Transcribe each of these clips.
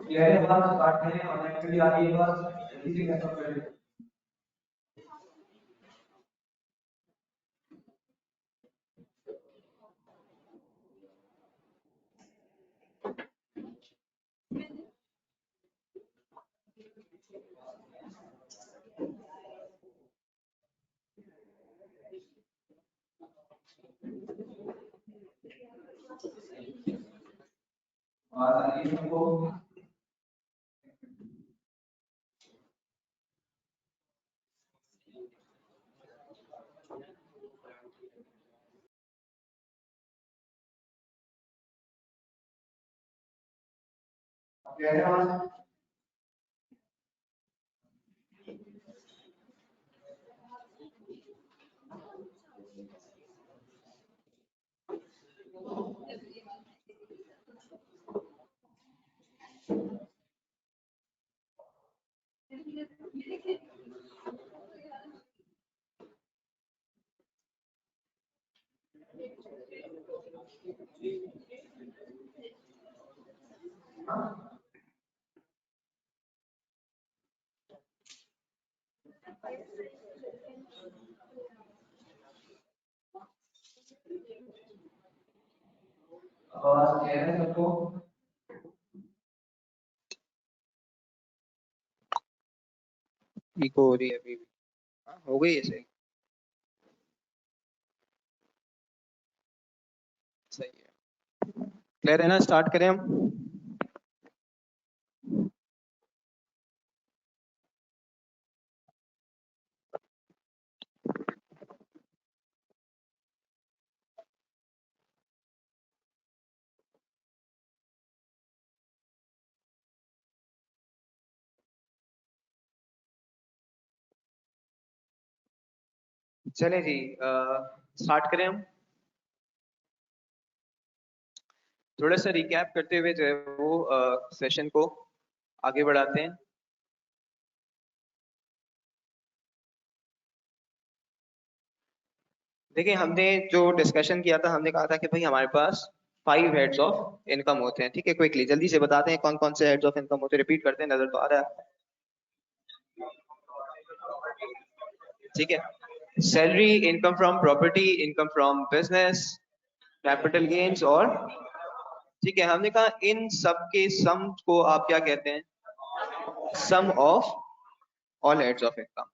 Clear है बात? Start करें और एक्चुअली आगे ये बात जल्दी से कैसे करें? और आगे हमको क्लियर है बात? आवाज क्लियर है सबको? इको हो रही है अभी भी। हाँ, हो गई है सही। सही है, क्लियर है ना? स्टार्ट करें हम। चले जी, स्टार्ट करें हम। थोड़ा सा रिकैप करते हुए जो है वो सेशन को आगे बढ़ाते हैं। देखिए, हमने जो डिस्कशन किया था, हमने कहा था कि भाई हमारे पास 5 हेड्स ऑफ इनकम होते हैं। ठीक है, क्विकली जल्दी से बताते हैं कौन कौन से हेड्स ऑफ इनकम होते हैं। रिपीट करते हैं, नजर तो आ रहा है। ठीक है, salary, income from property, income from business, capital gains और, ठीक है, हमने कहा इन सब के सम को आप क्या कहते हैं? Sum of all heads of income.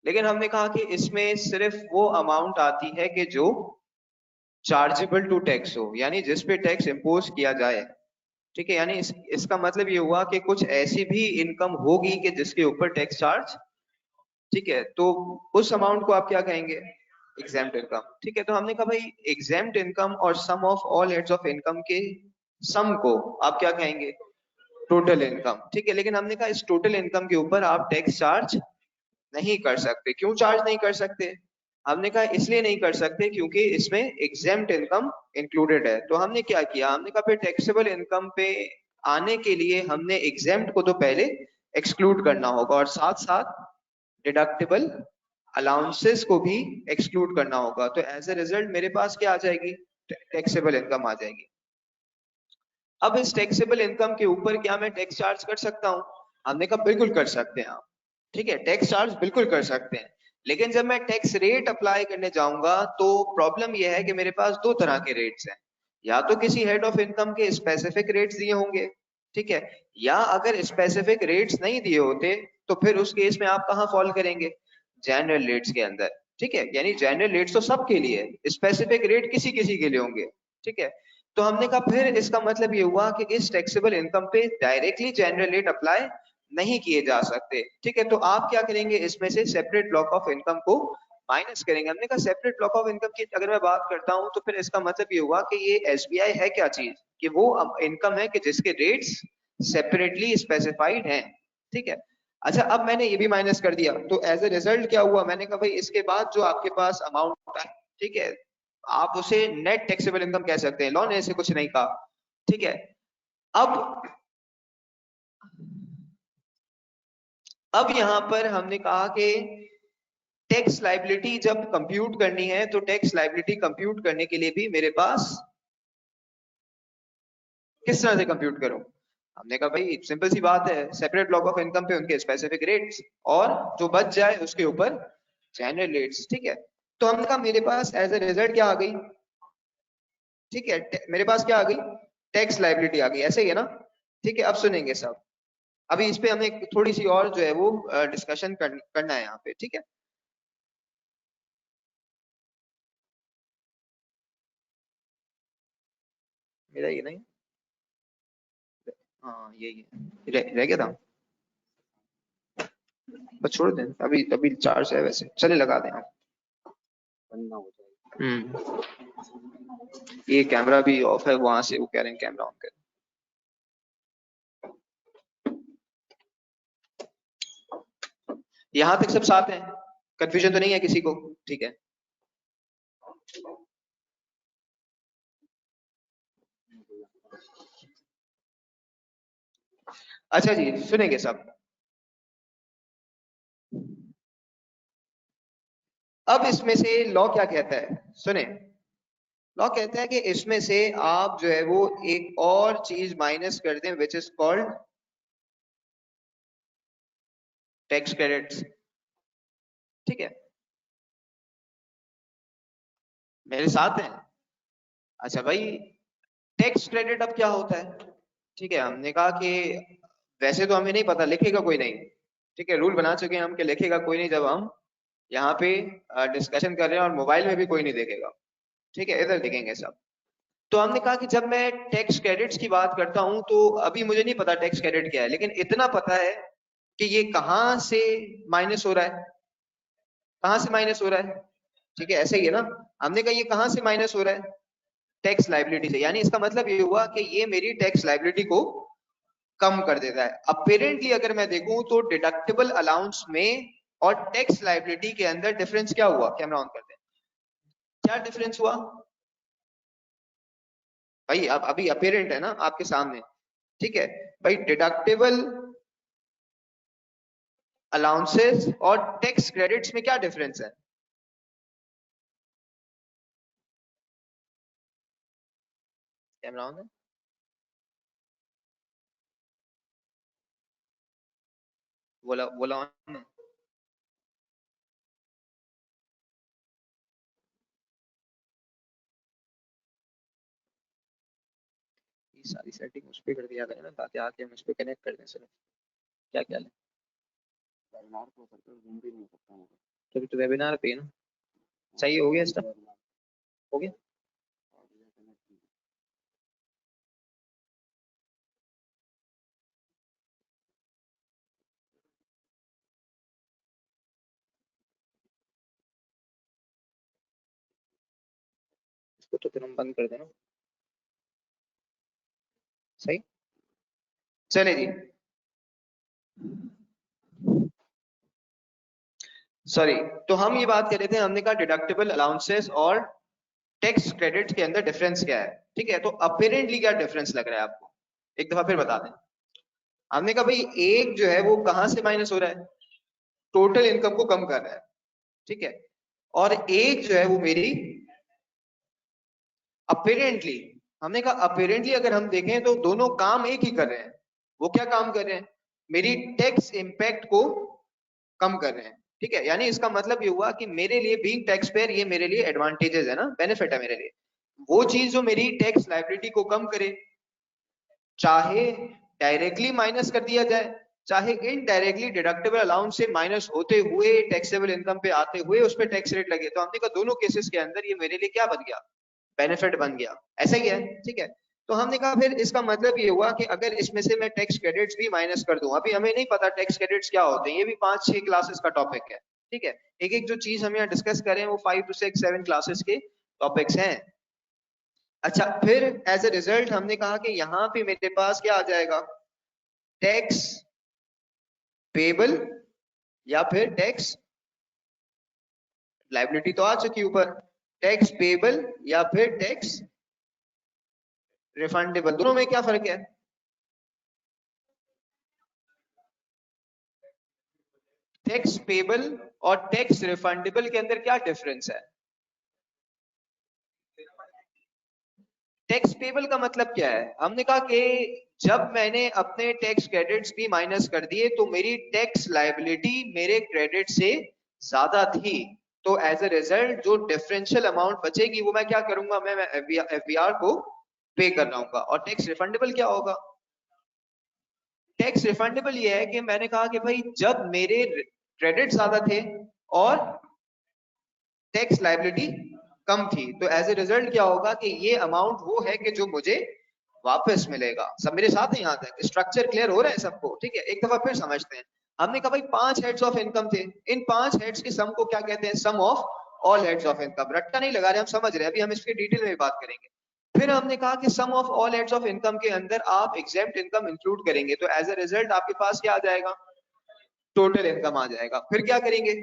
लेकिन हमने कहा कि इसमें सिर्फ वो अमाउंट आती है कि जो चार्जेबल टू टैक्स हो, यानी जिस पे टैक्स इम्पोज किया जाए। ठीक है, यानी इसका मतलब ये हुआ कि कुछ ऐसी भी इनकम होगी कि जिसके ऊपर टैक्स चार्ज, ठीक है, तो उस अमाउंट को आप क्या कहेंगे? Exempt income. ठीक है, तो हमने कहा भाई एग्जेम्प्ट इनकम और sum of all heads of income के सम को आप क्या कहेंगे? Total income. ठीक है, लेकिन हमने कहा इस टोटल इनकम के ऊपर आप टैक्स चार्ज नहीं कर सकते। क्यों चार्ज नहीं कर सकते? हमने कहा इसलिए नहीं कर सकते क्योंकि इसमें एग्जेम्प्ट इनकम इंक्लूडेड है। तो हमने क्या किया, हमने कहा फिर टैक्सेबल इनकम पे आने के लिए हमने एग्जेम्प्ट को तो पहले एक्सक्लूड करना होगा और साथ साथ डिडक्टिबल अलाउंसेस को भी एक्सक्लूड करना होगा। तो एज ए रिजल्ट मेरे पास क्या आ जाएगी? टैक्सेबल इनकम आ जाएगी। अब इस टैक्सेबल इनकम के ऊपर क्या मैं टैक्स चार्ज कर सकता हूँ? हमने कहा बिल्कुल कर सकते हैं आप। ठीक है, टैक्स चार्ज बिल्कुल कर सकते हैं। लेकिन जब मैं टैक्स रेट अप्लाई करने जाऊंगा तो प्रॉब्लम यह है कि मेरे पास दो तरह के रेट्स हैं। या तो किसी हेड ऑफ इनकम के स्पेसिफिक रेट्स दिए होंगे, ठीक है, या अगर स्पेसिफिक रेट्स नहीं दिए होते तो फिर उस केस में आप कहाँ फॉल करेंगे? जनरल रेट्स के अंदर। ठीक है, यानी जनरल रेट्स तो सबके लिए, स्पेसिफिक रेट किसी किसी के लिए होंगे। ठीक है, तो हमने कहा फिर इसका मतलब ये हुआ कि इस टैक्सेबल इनकम पे डायरेक्टली जनरल रेट अप्लाई नहीं किए जा सकते। ठीक है, तो आप क्या करेंगे? इसमें से सेपरेट ब्लॉक ऑफ इनकम को माइनस करेंगे। हमने कहा सेपरेट ब्लॉक ऑफ इनकम की अगर मैं बात करता हूं तो फिर इसका मतलब ये हुआ कि ये एसबीआई है क्या चीज? कि वो इनकम है कि जिसके रेट्स सेपरेटली स्पेसिफाइड हैं। ठीक है, अच्छा, अब मैंने ये भी माइनस कर दिया तो एज ए रिजल्ट क्या हुआ? मैंने कहा भाई इसके बाद जो आपके पास अमाउंट है, ठीक है, आप उसे नेट टैक्सेबल इनकम कह सकते हैं। लॉ ने ऐसे कुछ नहीं कहा। ठीक है, अब यहां पर हमने कहा कि टैक्स लाइबिलिटी जब कंप्यूट करनी है तो टैक्स लाइबिलिटी कंप्यूट करने के लिए भी मेरे पास किस तरह से कंप्यूट करूं? हमने कहा भाई सिंपल सी बात है, सेपरेट ब्लॉक ऑफ इनकम पे उनके स्पेसिफिक रेट्स और जो बच जाए उसके ऊपर जनरल रेट्स। ठीक है, तो हमने कहा मेरे पास एज ए रिजल्ट क्या आ गई? ठीक है, मेरे पास क्या आ गई? टैक्स लाइबिलिटी आ गई। ऐसे ही है ना? ठीक है, अब सुनेंगे सब। अभी इस पे हमें थोड़ी सी और जो है वो डिस्कशन करना है यहाँ पे। ठीक है, मेरा ये नहीं, हाँ यही है, रह गया था, बस छोड़ दें, अभी अभी चार्ज है वैसे, चले लगा दें आप। ये कैमरा भी ऑफ है, वहां से वो कह रहे हैं कैमरा ऑन कर। यहाँ तक सब साथ हैं, कंफ्यूजन तो नहीं है किसी को? ठीक है, अच्छा जी, सुनेंगे सब। अब इसमें से लॉ क्या कहता है, सुने। लॉ कहता है कि इसमें से आप जो है वो एक और चीज माइनस कर दें, which is called tax credits. ठीक है, मेरे साथ हैं? अच्छा भाई, टैक्स क्रेडिट अब क्या होता है? ठीक है, हमने कहा कि वैसे तो हमें नहीं पता, लिखेगा कोई नहीं। ठीक है, रूल बना चुके हैं हम कि लिखेगा कोई नहीं जब हम यहाँ पे डिस्कशन कर रहे हैं, और मोबाइल में भी कोई नहीं देखेगा। ठीक है, इधर दिखेंगे सब। तो हमने कहा कि जब मैं टैक्स क्रेडिट्स की बात करता हूं तो अभी मुझे नहीं पता टैक्स क्रेडिट क्या है, लेकिन इतना पता है कि ये कहां से माइनस हो रहा है। कहां से माइनस हो रहा है? ठीक है, ऐसे ही है ना? हमने कहा ये कहां से माइनस हो रहा है? टैक्स लाइबिलिटी से। यानी इसका मतलब ये हुआ कि ये मेरी टैक्स लाइबिलिटी को कम कर देता है। अपेरेंटली अगर मैं देखूं तो डिडक्टेबल अलाउंस में और टैक्स लाइबिलिटी के अंदर डिफरेंस क्या हुआ? कैमरा ऑन करते हैं, क्या डिफरेंस हुआ भाई? अब अभी अपेरेंट है ना आपके सामने। ठीक है भाई, डिडक्टेबल अलाउंसेस और टैक्स क्रेडिट्स में क्या डिफरेंस है? कैमरा ऑन है? बोला बोला ऑन है? ये सारी सेटिंग उस पे कर दिया करें ना, ताकि आके हम उस पे कनेक्ट कर दें सिर्फ। क्या क्या है? तभी तो वेबिनार पे है ना। सही हो गया, इसका हो गया। इसको तो फिर हम बंद कर देना। सही, चले जी। सॉरी, तो हम ये बात कर रहे थे, हमने कहा डिडक्टेबल अलाउंसेस और टैक्स क्रेडिट के अंदर डिफरेंस क्या है। ठीक है, तो अपेरेंटली क्या डिफरेंस लग रहा है आपको? एक दफा फिर बता दें। हमने कहा भाई एक जो है वो कहां से माइनस हो रहा है? टोटल इनकम को कम कर रहा है। ठीक है, और एक जो है वो मेरी अपेरेंटली, हमने कहा अपेरेंटली अगर हम देखें तो दोनों काम एक ही कर रहे हैं। वो क्या काम कर रहे हैं? मेरी टैक्स इंपैक्ट को कम कर रहे हैं। ठीक है, यानी इसका मतलब ये हुआ कि मेरे लिए बीइंग टैक्स पेयर, ये मेरे लिए एडवांटेजेस है ना, बेनिफिट है मेरे लिए। वो चीज जो मेरी टैक्स लाइबिलिटी को कम करे, चाहे डायरेक्टली माइनस कर दिया जाए, चाहे इनडायरेक्टली डिडक्टेबल अलाउंस से माइनस होते हुए टैक्सेबल इनकम पे आते हुए उस पर टैक्स रेट लगे, तो हमने कहा दोनों केसेस के अंदर ये मेरे लिए क्या बन गया? बेनिफिट बन गया। ऐसा ही है। ठीक है, तो हमने कहा फिर इसका मतलब ये हुआ कि अगर इसमें से मैं टैक्स क्रेडिट्स भी माइनस कर दूं, अभी हमें नहीं पता टैक्स क्रेडिट्स क्या होते हैं, ये भी 5-6 क्लासेस का टॉपिक है। ठीक है, एक एक जो चीज हम यहाँ डिस्कस करें वो 5 to 6 7 क्लासेस के टॉपिक्स हैं। अच्छा, फिर एज ए रिजल्ट हमने कहा कि यहाँ पे मेरे पास क्या आ जाएगा? टैक्स पेबल या फिर टैक्स लाइबिलिटी तो आ चुकी ऊपर, टैक्स पेबल या फिर टैक्स रिफंडेबल, दोनों में क्या फर्क है? टैक्स पेबल और टैक्स रिफंडेबल के अंदर क्या डिफरेंस है? टैक्स पेबल का मतलब क्या है? हमने कहा कि जब मैंने अपने टैक्स क्रेडिट्स भी माइनस कर दिए तो मेरी टैक्स लायबिलिटी मेरे क्रेडिट से ज्यादा थी, तो एज अ रिजल्ट जो डिफरेंशियल अमाउंट बचेगी वो मैं क्या करूंगा, मैं एफबीआर को पे कर रहा हूँ। और टैक्स रिफंडेबल क्या होगा? टैक्स रिफंडेबल ये है कि मैंने कहा कि भाई जब मेरे क्रेडिट ज्यादा थे और टैक्स लायबिलिटी कम थी, तो एज ए रिजल्ट क्या होगा कि ये अमाउंट वो है कि जो मुझे वापस मिलेगा। सब मेरे साथ है यहाँ तक? स्ट्रक्चर क्लियर हो रहा है सबको? ठीक है, एक दफा फिर समझते हैं। हमने कहा भाई 5 हेड्स ऑफ इनकम थे, इन 5 हेड्स के सम को क्या कहते हैं? Sum of all heads of income. रट्टा नहीं लगा रहे, हम समझ रहे हैं, अभी हम इसके डिटेल में बात करेंगे। फिर हमने कहा कि sum of all heads of income के अंदर आप एग्जेम्प्ट इनकम इंक्लूड करेंगे, तो एज ए रिजल्ट आपके पास क्या आ जाएगा? टोटल इनकम आ जाएगा। फिर क्या करेंगे?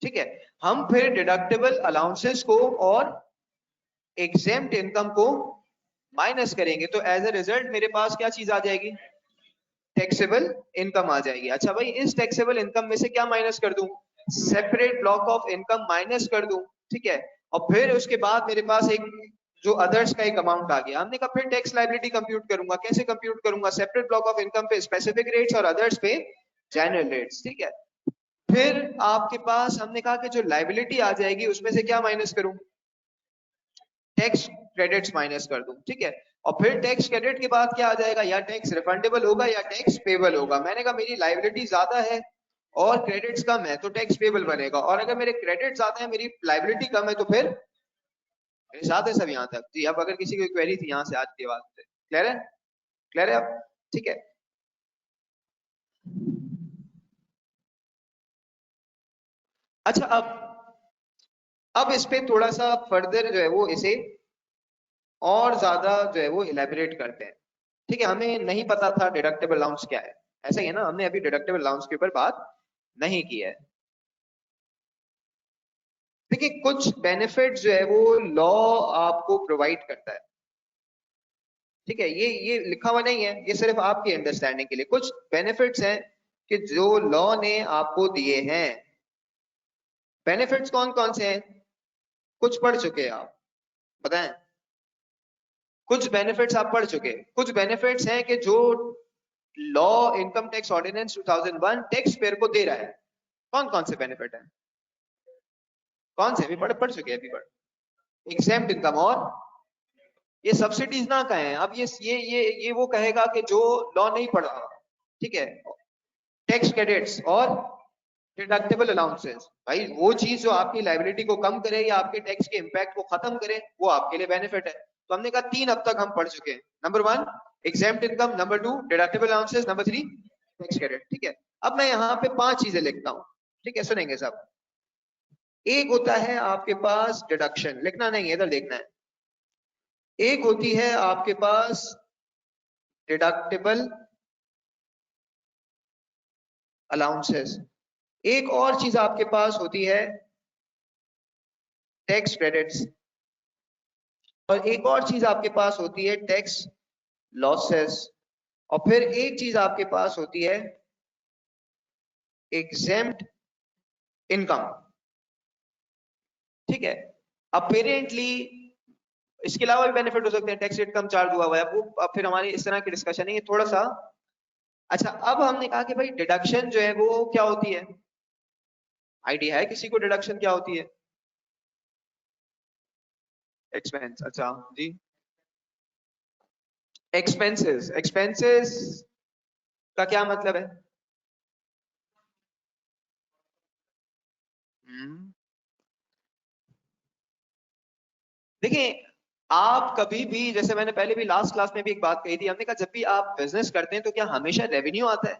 ठीक है, हम फिर डिडक्टेबल अलाउंसेस को और एग्जेम्प्ट इनकम को माइनस करेंगे, तो एज अ रिजल्ट मेरे पास क्या चीज आ जाएगी? टैक्सेबल इनकम आ जाएगी। अच्छा भाई, इस टैक्सेबल इनकम में से क्या माइनस कर दूं? Separate block of income minus कर दूं। ठीक है, और फिर उसके बाद मेरे पास एक जो अदर्स का एक अमाउंट आ गया। हमने कहा फिर टैक्स लायबिलिटी कंप्यूट करूंगा। कैसे कंप्यूट करूंगा? सेपरेट ब्लॉक ऑफ इनकम पे स्पेसिफिक रेट्स और अदर्स पे जनरल रेट्स। ठीक है, फिर आपके पास हमने कहा कि जो लायबिलिटी आ जाएगी उसमें से क्या माइनस करूं? टैक्स क्रेडिट्स माइनस कर दूं। ठीक है, और फिर टैक्स क्रेडिट के बाद क्या आ जाएगा? या टैक्स रिफंडेबल होगा या टैक्स पेबल होगा। मैंने कहा मेरी लायबिलिटी ज्यादा है और क्रेडिट्स कम है तो टैक्स पेबल बनेगा, और अगर मेरे क्रेडिट ज्यादा है मेरी लायबिलिटी कम है तो फिर मेरे साथ है सब यहाँ तक? जी, अब अगर किसी को क्वेरी थी यहाँ से आज के बाद से क्लियर है? क्लियर है अब? ठीक है, अच्छा अब इस पे थोड़ा सा फर्दर जो है वो इसे और ज्यादा जो है वो इलेबोरेट करते हैं। ठीक है, हमें नहीं पता था डिडक्टेबल अलाउंस क्या है, ऐसा ही है ना? हमने अभी डिडक्टेबल अलाउंस के ऊपर बात नहीं की है। देखिए, कुछ बेनिफिट जो है वो लॉ आपको प्रोवाइड करता है। ठीक है, ये लिखा हुआ नहीं है, ये सिर्फ आपकी अंडरस्टैंडिंग के लिए कुछ बेनिफिट्स हैं कि जो लॉ ने आपको दिए हैं। बेनिफिट्स कौन कौन से हैं? कुछ पढ़ चुके हैं आप, बताएं। कुछ बेनिफिट्स आप पढ़ चुके हैं। कुछ बेनिफिट्स हैं कि जो law income tax ordinance 2001 tax payer को दे रहा है। कौन कौन से बेनिफिट है? कौन से? अभी पढ़ चुके हैं, अभी पढ़। एग्जेम्प्ट इनकम और ये सब्सिडीज ना कहें। अब ये वो कहेगा कि जो लॉ नहीं पढ़ा। ठीक है, टैक्स क्रेडिट्स और डिडक्टेबल अलाउंसेस, भाई वो चीज जो आपकी लायबिलिटी को कम करे या आपके टैक्स के इंपैक्ट को खत्म करे वो आपके लिए बेनिफिट है। तो हमने कहा 3 अब तक हम पढ़ चुके हैं। Number 1 exempt income, number 2 deductible allowances, number 3 tax credit. ठीक है, अब मैं यहाँ पे 5 चीजें लिखता हूँ। ठीक है, सुनेंगे सब। एक होता है आपके पास डिडक्शन, लिखना नहीं है, इधर देखना है। एक होती है आपके पास डिडक्टेबल अलाउंसेस, एक और चीज आपके पास होती है टैक्स क्रेडिट्स, और एक और चीज आपके पास होती है टैक्स लॉसेस, और फिर एक चीज आपके पास होती है एग्जेम्प्ट इनकम। ठीक है, अपेरेंटली इसके अलावा भी बेनिफिट हो सकते हैं, टैक्स रेट कम चार्ज हुआ हुआ है वो, अब फिर हमारी इस तरह की डिस्कशन है ये थोड़ा सा। अच्छा, अब हमने कहा कि भाई डिडक्शन जो है वो क्या होती है? आइडिया है किसी को डिडक्शन क्या होती है? एक्सपेंस, अच्छा जी। एक्सपेंसेस, एक्सपेंसेस का क्या मतलब है? हम्म, देखिए, आप कभी भी, जैसे मैंने पहले भी लास्ट क्लास में भी एक बात कही थी, हमने कहा जब भी आप बिजनेस करते हैं तो क्या हमेशा रेवेन्यू आता है?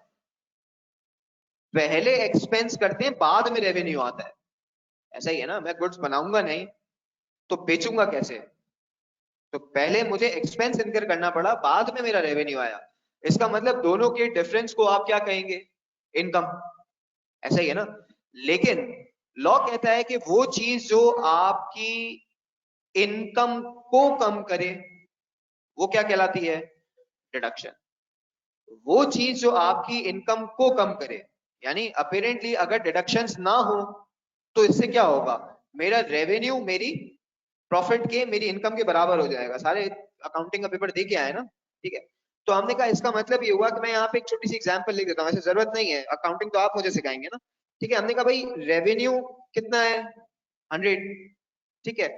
पहले एक्सपेंस करते हैं बाद में रेवेन्यू आता है। ऐसा ही है ना? मैं गुड्स बनाऊंगा नहीं तो बेचूंगा कैसे? तो पहले मुझे एक्सपेंस इनकर करना पड़ा, बाद में मेरा रेवेन्यू आया। इसका मतलब दोनों के डिफरेंस को आप क्या कहेंगे? इनकम। ऐसा ही है ना? लेकिन लॉ कहता है कि वो चीज जो आपकी इनकम को कम करे वो क्या कहलाती है? डिडक्शन। वो चीज जो आपकी इनकम को कम करे, यानी अपेरेंटली अगर डिडक्शंस ना हो तो इससे क्या होगा, मेरा रेवेन्यू मेरी प्रॉफिट के, मेरी इनकम के बराबर हो जाएगा। सारे अकाउंटिंग का पेपर दे के आए ना, ठीक है। तो हमने कहा इसका मतलब ये हुआ कि मैं यहाँ पे एक छोटी सी एग्जांपल लिख देता हूँ, ऐसे जरूरत नहीं है, अकाउंटिंग तो आप मुझे सिखाएंगे ना, ठीक है। हमने कहा भाई रेवेन्यू कितना है, 100, ठीक है।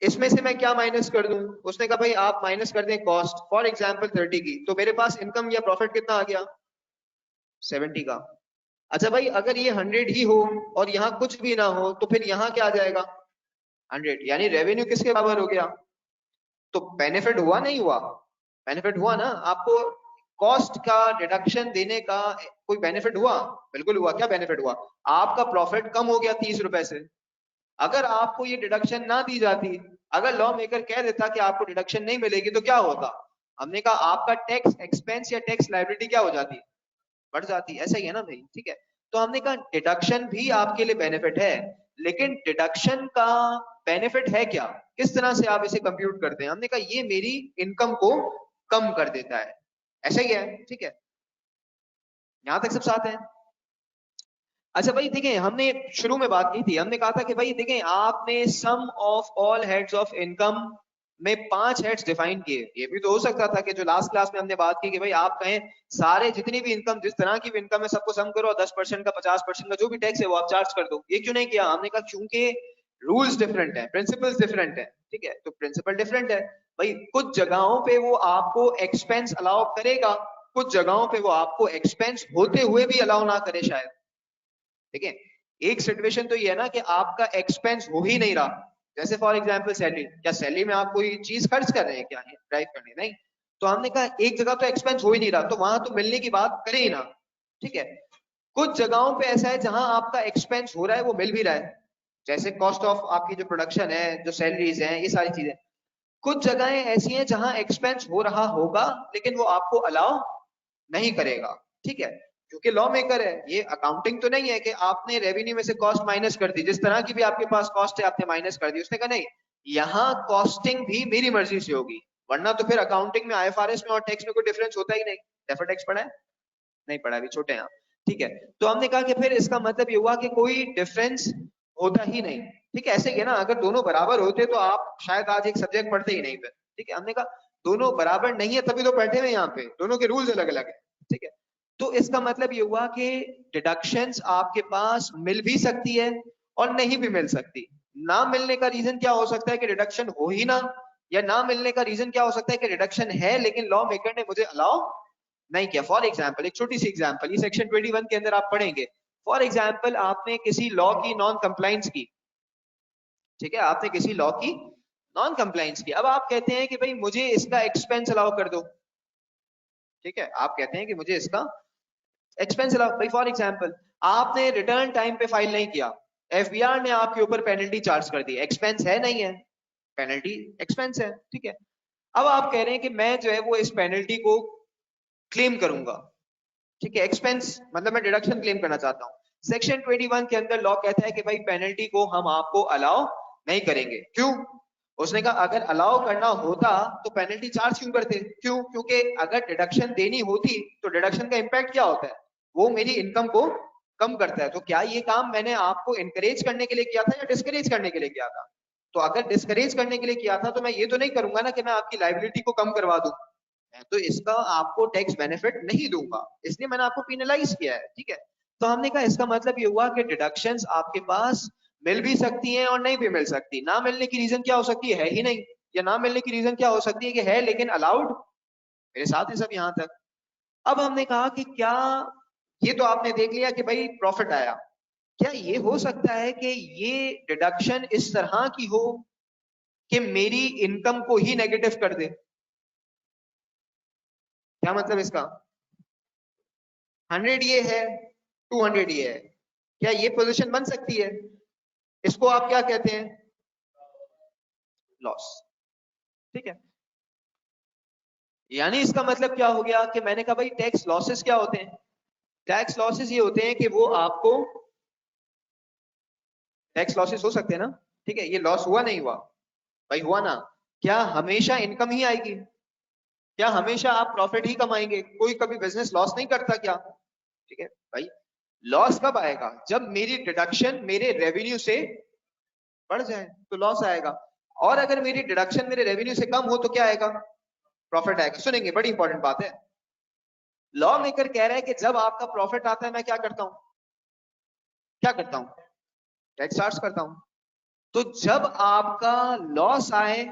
इसमें से मैं क्या माइनस कर दूं? उसने कहा भाई आप माइनस कर दें कॉस्ट, फॉर एग्जांपल 30 की, तो मेरे पास इनकम या प्रॉफिट कितना आ गया? 70 का। अच्छा भाई अगर ये 100 ही हो और यहाँ कुछ भी ना हो तो फिर यहाँ क्या आ जाएगा? 100, यानी रेवेन्यू किसके बराबर हो गया? तो बेनिफिट हुआ नहीं हुआ? बेनिफिट हुआ ना आपको, कॉस्ट का डिडक्शन देने का कोई बेनिफिट हुआ? बिल्कुल हुआ। क्या बेनिफिट हुआ? आपका प्रॉफिट कम हो गया 30 रुपए से। अगर आपको ये डिडक्शन ना दी जाती, अगर लॉ मेकर कह देता कि आपको डिडक्शन नहीं मिलेगी, तो क्या होता? हमने कहा आपका टैक्स एक्सपेंस या टैक्स लायबिलिटी क्या हो जाती? बढ़ जाती। ऐसा ही है ना भाई, ठीक है। तो हमने कहा डिडक्शन भी आपके लिए बेनिफिट है, लेकिन डिडक्शन का बेनिफिट है क्या, किस तरह से आप इसे कंप्यूट करते हैं? हमने कहा ये मेरी इनकम को कम कर देता है। ऐसा ही है, ठीक है। यहां तक सब साथ है? अच्छा भाई देखिए, हमने शुरू में बात की थी, हमने कहा था कि भाई देखें आपने sum of all heads of income में 5 हेड्स डिफाइन किए। ये भी तो हो सकता था कि जो लास्ट क्लास में हमने बात की कि भाई आप कहें सारे जितनी भी इनकम, जिस तरह की भी इनकम है सबको सम करो और 10% का 50% का जो भी टैक्स है वो आप चार्ज कर दो। ये क्यों नहीं किया? हमने कहा क्योंकि रूल्स डिफरेंट है, प्रिंसिपल्स डिफरेंट है, ठीक है। तो प्रिंसिपल डिफरेंट है भाई, कुछ जगहों पे वो आपको एक्सपेंस अलाउ करेगा, कुछ जगहों पे वो आपको एक्सपेंस होते हुए भी अलाउ ना करे शायद, ठीक है। एक सिचुएशन तो ये है ना कि आपका एक्सपेंस हो ही नहीं रहा, जैसे फॉर एग्जांपल सैलरी। क्या सैलरी में आप कोई चीज खर्च कर रहे हैं क्या, ड्राइव करने? नहीं। तो हमने कहा एक जगह तो एक्सपेंस हो ही नहीं रहा, तो वहां तो मिलने की बात करें ही ना, ठीक है। कुछ जगहों पे ऐसा है जहां आपका एक्सपेंस हो रहा है, वो मिल भी रहा है, जैसे कॉस्ट ऑफ आपकी जो प्रोडक्शन है, जो सैलरीज हैं, ये सारी चीजें। कुछ जगहें ऐसी हैं जहां एक्सपेंस हो रहा होगा लेकिन वो आपको अलाउ नहीं करेगा, ठीक है। क्योंकि लॉ मेकर है, ये अकाउंटिंग तो नहीं है कि आपने रेवेन्यू में से कॉस्ट माइनस कर दी, जिस तरह की भी आपके पास कॉस्ट है आपने माइनस कर दी। उसने कहा नहीं, यहाँ कॉस्टिंग भी मेरी मर्जी से होगी, वरना तो फिर अकाउंटिंग में आईएफआरएस में और टैक्स में कोई डिफरेंस होता ही नहीं। डेफर्ड टैक्स पढ़ा है? नहीं पढ़ा, अभी छोटे हैं आप, ठीक है। तो हमने कहा कि फिर इसका मतलब ये हुआ कि कोई डिफरेंस होता ही नहीं, ठीक है। ऐसे ही है ना, अगर दोनों बराबर होते तो आप शायद आज एक सब्जेक्ट पढ़ते ही नहीं फिर, ठीक है। हमने कहा दोनों बराबर नहीं है तभी तो बैठे हुए यहाँ पे, दोनों के रूल्स अलग अलग है, ठीक है। तो इसका मतलब ये हुआ कि डिडक्शंस आपके पास मिल भी सकती है और नहीं भी मिल सकती। ना मिलने का रीजन क्या हो सकता है कि डिडक्शन हो ही ना, या ना मिलने का रीजन क्या हो सकता है कि डिडक्शन है लेकिन लॉ मेकर ने मुझे अलाउ नहीं किया। फॉर एग्जाम्पल एक छोटी सी एग्जाम्पल, ये सेक्शन 21 के अंदर आप पढ़ेंगे। फॉर एग्जाम्पल आपने किसी लॉ की नॉन कंप्लाइंस की, ठीक है, आपने किसी लॉ की नॉन कंप्लाइंस की। अब आप कहते हैं कि भाई मुझे इसका एक्सपेंस अलाउ कर दो, ठीक है। आप कहते हैं कि मुझे इसका एक्सपेंस अलाउ, भाई फॉर एग्जाम्पल आपने रिटर्न टाइम पे फाइल नहीं किया, एफबीआर ने आपके ऊपर पेनल्टी चार्ज कर दी, एक्सपेंस है नहीं है? पेनल्टी एक्सपेंस है, ठीक है। अब आप कह रहे हैं कि मैं जो है वो इस पेनल्टी को क्लेम करूंगा, ठीक है। एक्सपेंस मतलब मैं डिडक्शन क्लेम करना चाहता हूँ। सेक्शन 21 के अंदर लॉ कहता है कि भाई पेनल्टी को हम आपको अलाउ नहीं करेंगे। क्यों? उसने कहा अगर अलाउ करना होता तो पेनल्टी चार्ज क्यों करते? क्यों? क्योंकि अगर डिडक्शन देनी होती तो डिडक्शन का इंपैक्ट क्या होता है, वो मेरी इनकम को कम करता है। तो क्या ये काम मैंने आपको इंकरेज करने के लिए किया था या डिस्करेज करने के लिए किया था? तो अगर डिस्करेज करने के लिए किया था तो मैं ये तो नहीं करूंगा ना कि मैं आपकी लाइबिलिटी को कम करवा दूं, तो इसका आपको टैक्स बेनिफिट नहीं दूंगा, इसलिए मैंने आपको पिनलाइज किया है, ठीक है। तो हमने कहा इसका मतलब ये हुआ कि डिडक्शंस आपके पास मिल भी सकती हैं और नहीं भी मिल सकती। ना मिलने की रीजन क्या हो सकती है ही नहीं, या ना मिलने की रीजन क्या हो सकती है कि है लेकिन अलाउड। मेरे साथ है सब यहां तक? अब हमने कहा कि क्या, ये तो आपने देख लिया कि भाई प्रॉफिट आया, क्या ये हो सकता है कि ये डिडक्शन इस तरह की हो कि मेरी इनकम को ही नेगेटिव कर दे? क्या मतलब इसका? 100 ये है, 200 ये है, क्या ये पोजीशन बन सकती है? इसको आप क्या कहते हैं? लॉस, ठीक है। यानी इसका मतलब क्या हो गया कि मैंने कहा भाई टैक्स लॉसेस क्या होते हैं? टैक्स लॉसेस ये होते हैं कि वो आपको, टैक्स लॉसेस हो सकते हैं ना, ठीक है। ये लॉस हुआ नहीं हुआ? भाई हुआ ना। क्या हमेशा इनकम ही आएगी? क्या हमेशा आप प्रॉफिट ही कमाएंगे? कोई कभी बिजनेस लॉस नहीं करता क्या? ठीक है भाई, लॉस कब आएगा? जब मेरी डिडक्शन मेरे रेवेन्यू से बढ़ जाए तो लॉस आएगा, और अगर मेरी डिडक्शन मेरे रेवेन्यू से कम हो तो क्या आएगा? प्रॉफिट आएगा। सुनेंगे, बड़ी इंपॉर्टेंट बात है। लॉ मेकर कह रहा है कि जब आपका प्रॉफिट आता है मैं क्या करता हूं? क्या करता हूं? टैक्स चार्ज करता हूं। तो जब आपका लॉस आए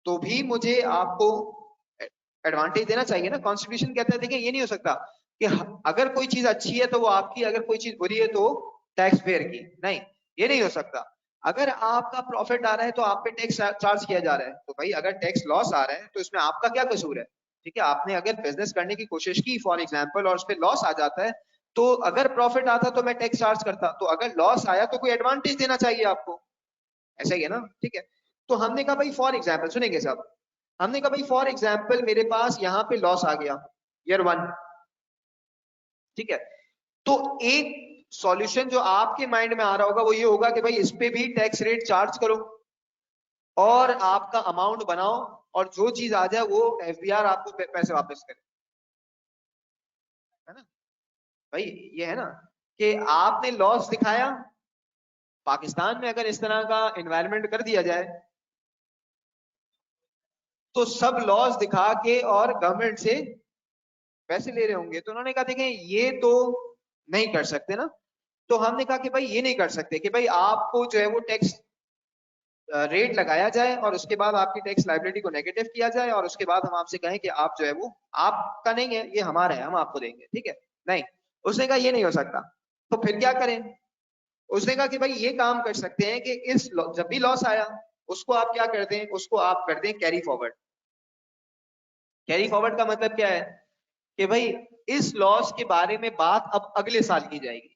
तो भी मुझे आपको एडवांटेज देना चाहिए ना। कॉन्स्टिट्यूशन कहता है, देखिए ये नहीं हो सकता कि अगर कोई चीज अच्छी है तो वो आपकी, अगर कोई चीज बुरी है तो टैक्स पेयर की। नहीं, ये नहीं हो सकता। अगर आपका प्रॉफिट आ रहा है तो आप पे टैक्स चार्ज किया जा रहा है, तो भाई अगर टैक्स लॉस आ रहा है तो इसमें आपका क्या कसूर है? ठीक है, आपने अगर बिजनेस करने की कोशिश की फॉर एग्जाम्पल और उस पर लॉस आ जाता है, तो अगर प्रॉफिट आता तो मैं टैक्स चार्ज करता, तो अगर लॉस आया तो कोई एडवांटेज देना चाहिए आपको। ऐसा ही है ना? ठीक है। तो हमने कहा भाई फॉर एग्जाम्पल, सुनेंगे सब, हमने कहा भाई फॉर एग्जाम्पल मेरे पास यहाँ पे लॉस आ गया ईयर 1। ठीक है, तो एक सॉल्यूशन जो आपके माइंड में आ रहा होगा वो ये होगा कि भाई इस पे भी टैक्स रेट चार्ज करो और आपका अमाउंट बनाओ, और जो चीज आ जाए वो एफबीआर आपको पैसे वापस करे, है ना भाई? ये है ना कि आपने लॉस दिखाया। पाकिस्तान में अगर इस तरह का एनवायरनमेंट कर दिया जाए तो सब लॉस दिखा के और गवर्नमेंट से पैसे ले रहे होंगे, तो उन्होंने कहा देखें ये तो नहीं कर सकते ना। तो हमने कहा कि भाई ये नहीं कर सकते कि भाई आपको जो है वो टैक्स रेट लगाया जाए और उसके बाद आपकी टैक्स लायबिलिटी को नेगेटिव किया जाए और उसके बाद हम आपसे कहें कि आप जो है वो आपका नहीं है, ये हमारा है, हम आपको देंगे। ठीक है, नहीं, उसने कहा ये नहीं हो सकता। तो फिर क्या करें? उसने कहा कि भाई ये काम कर सकते हैं कि इस जब भी लॉस आया उसको आप क्या कर दें, उसको आप कर दें कैरी फॉरवर्ड। कैरी फॉरवर्ड का मतलब क्या है कि भाई इस लॉस के बारे में बात अब अगले साल की जाएगी।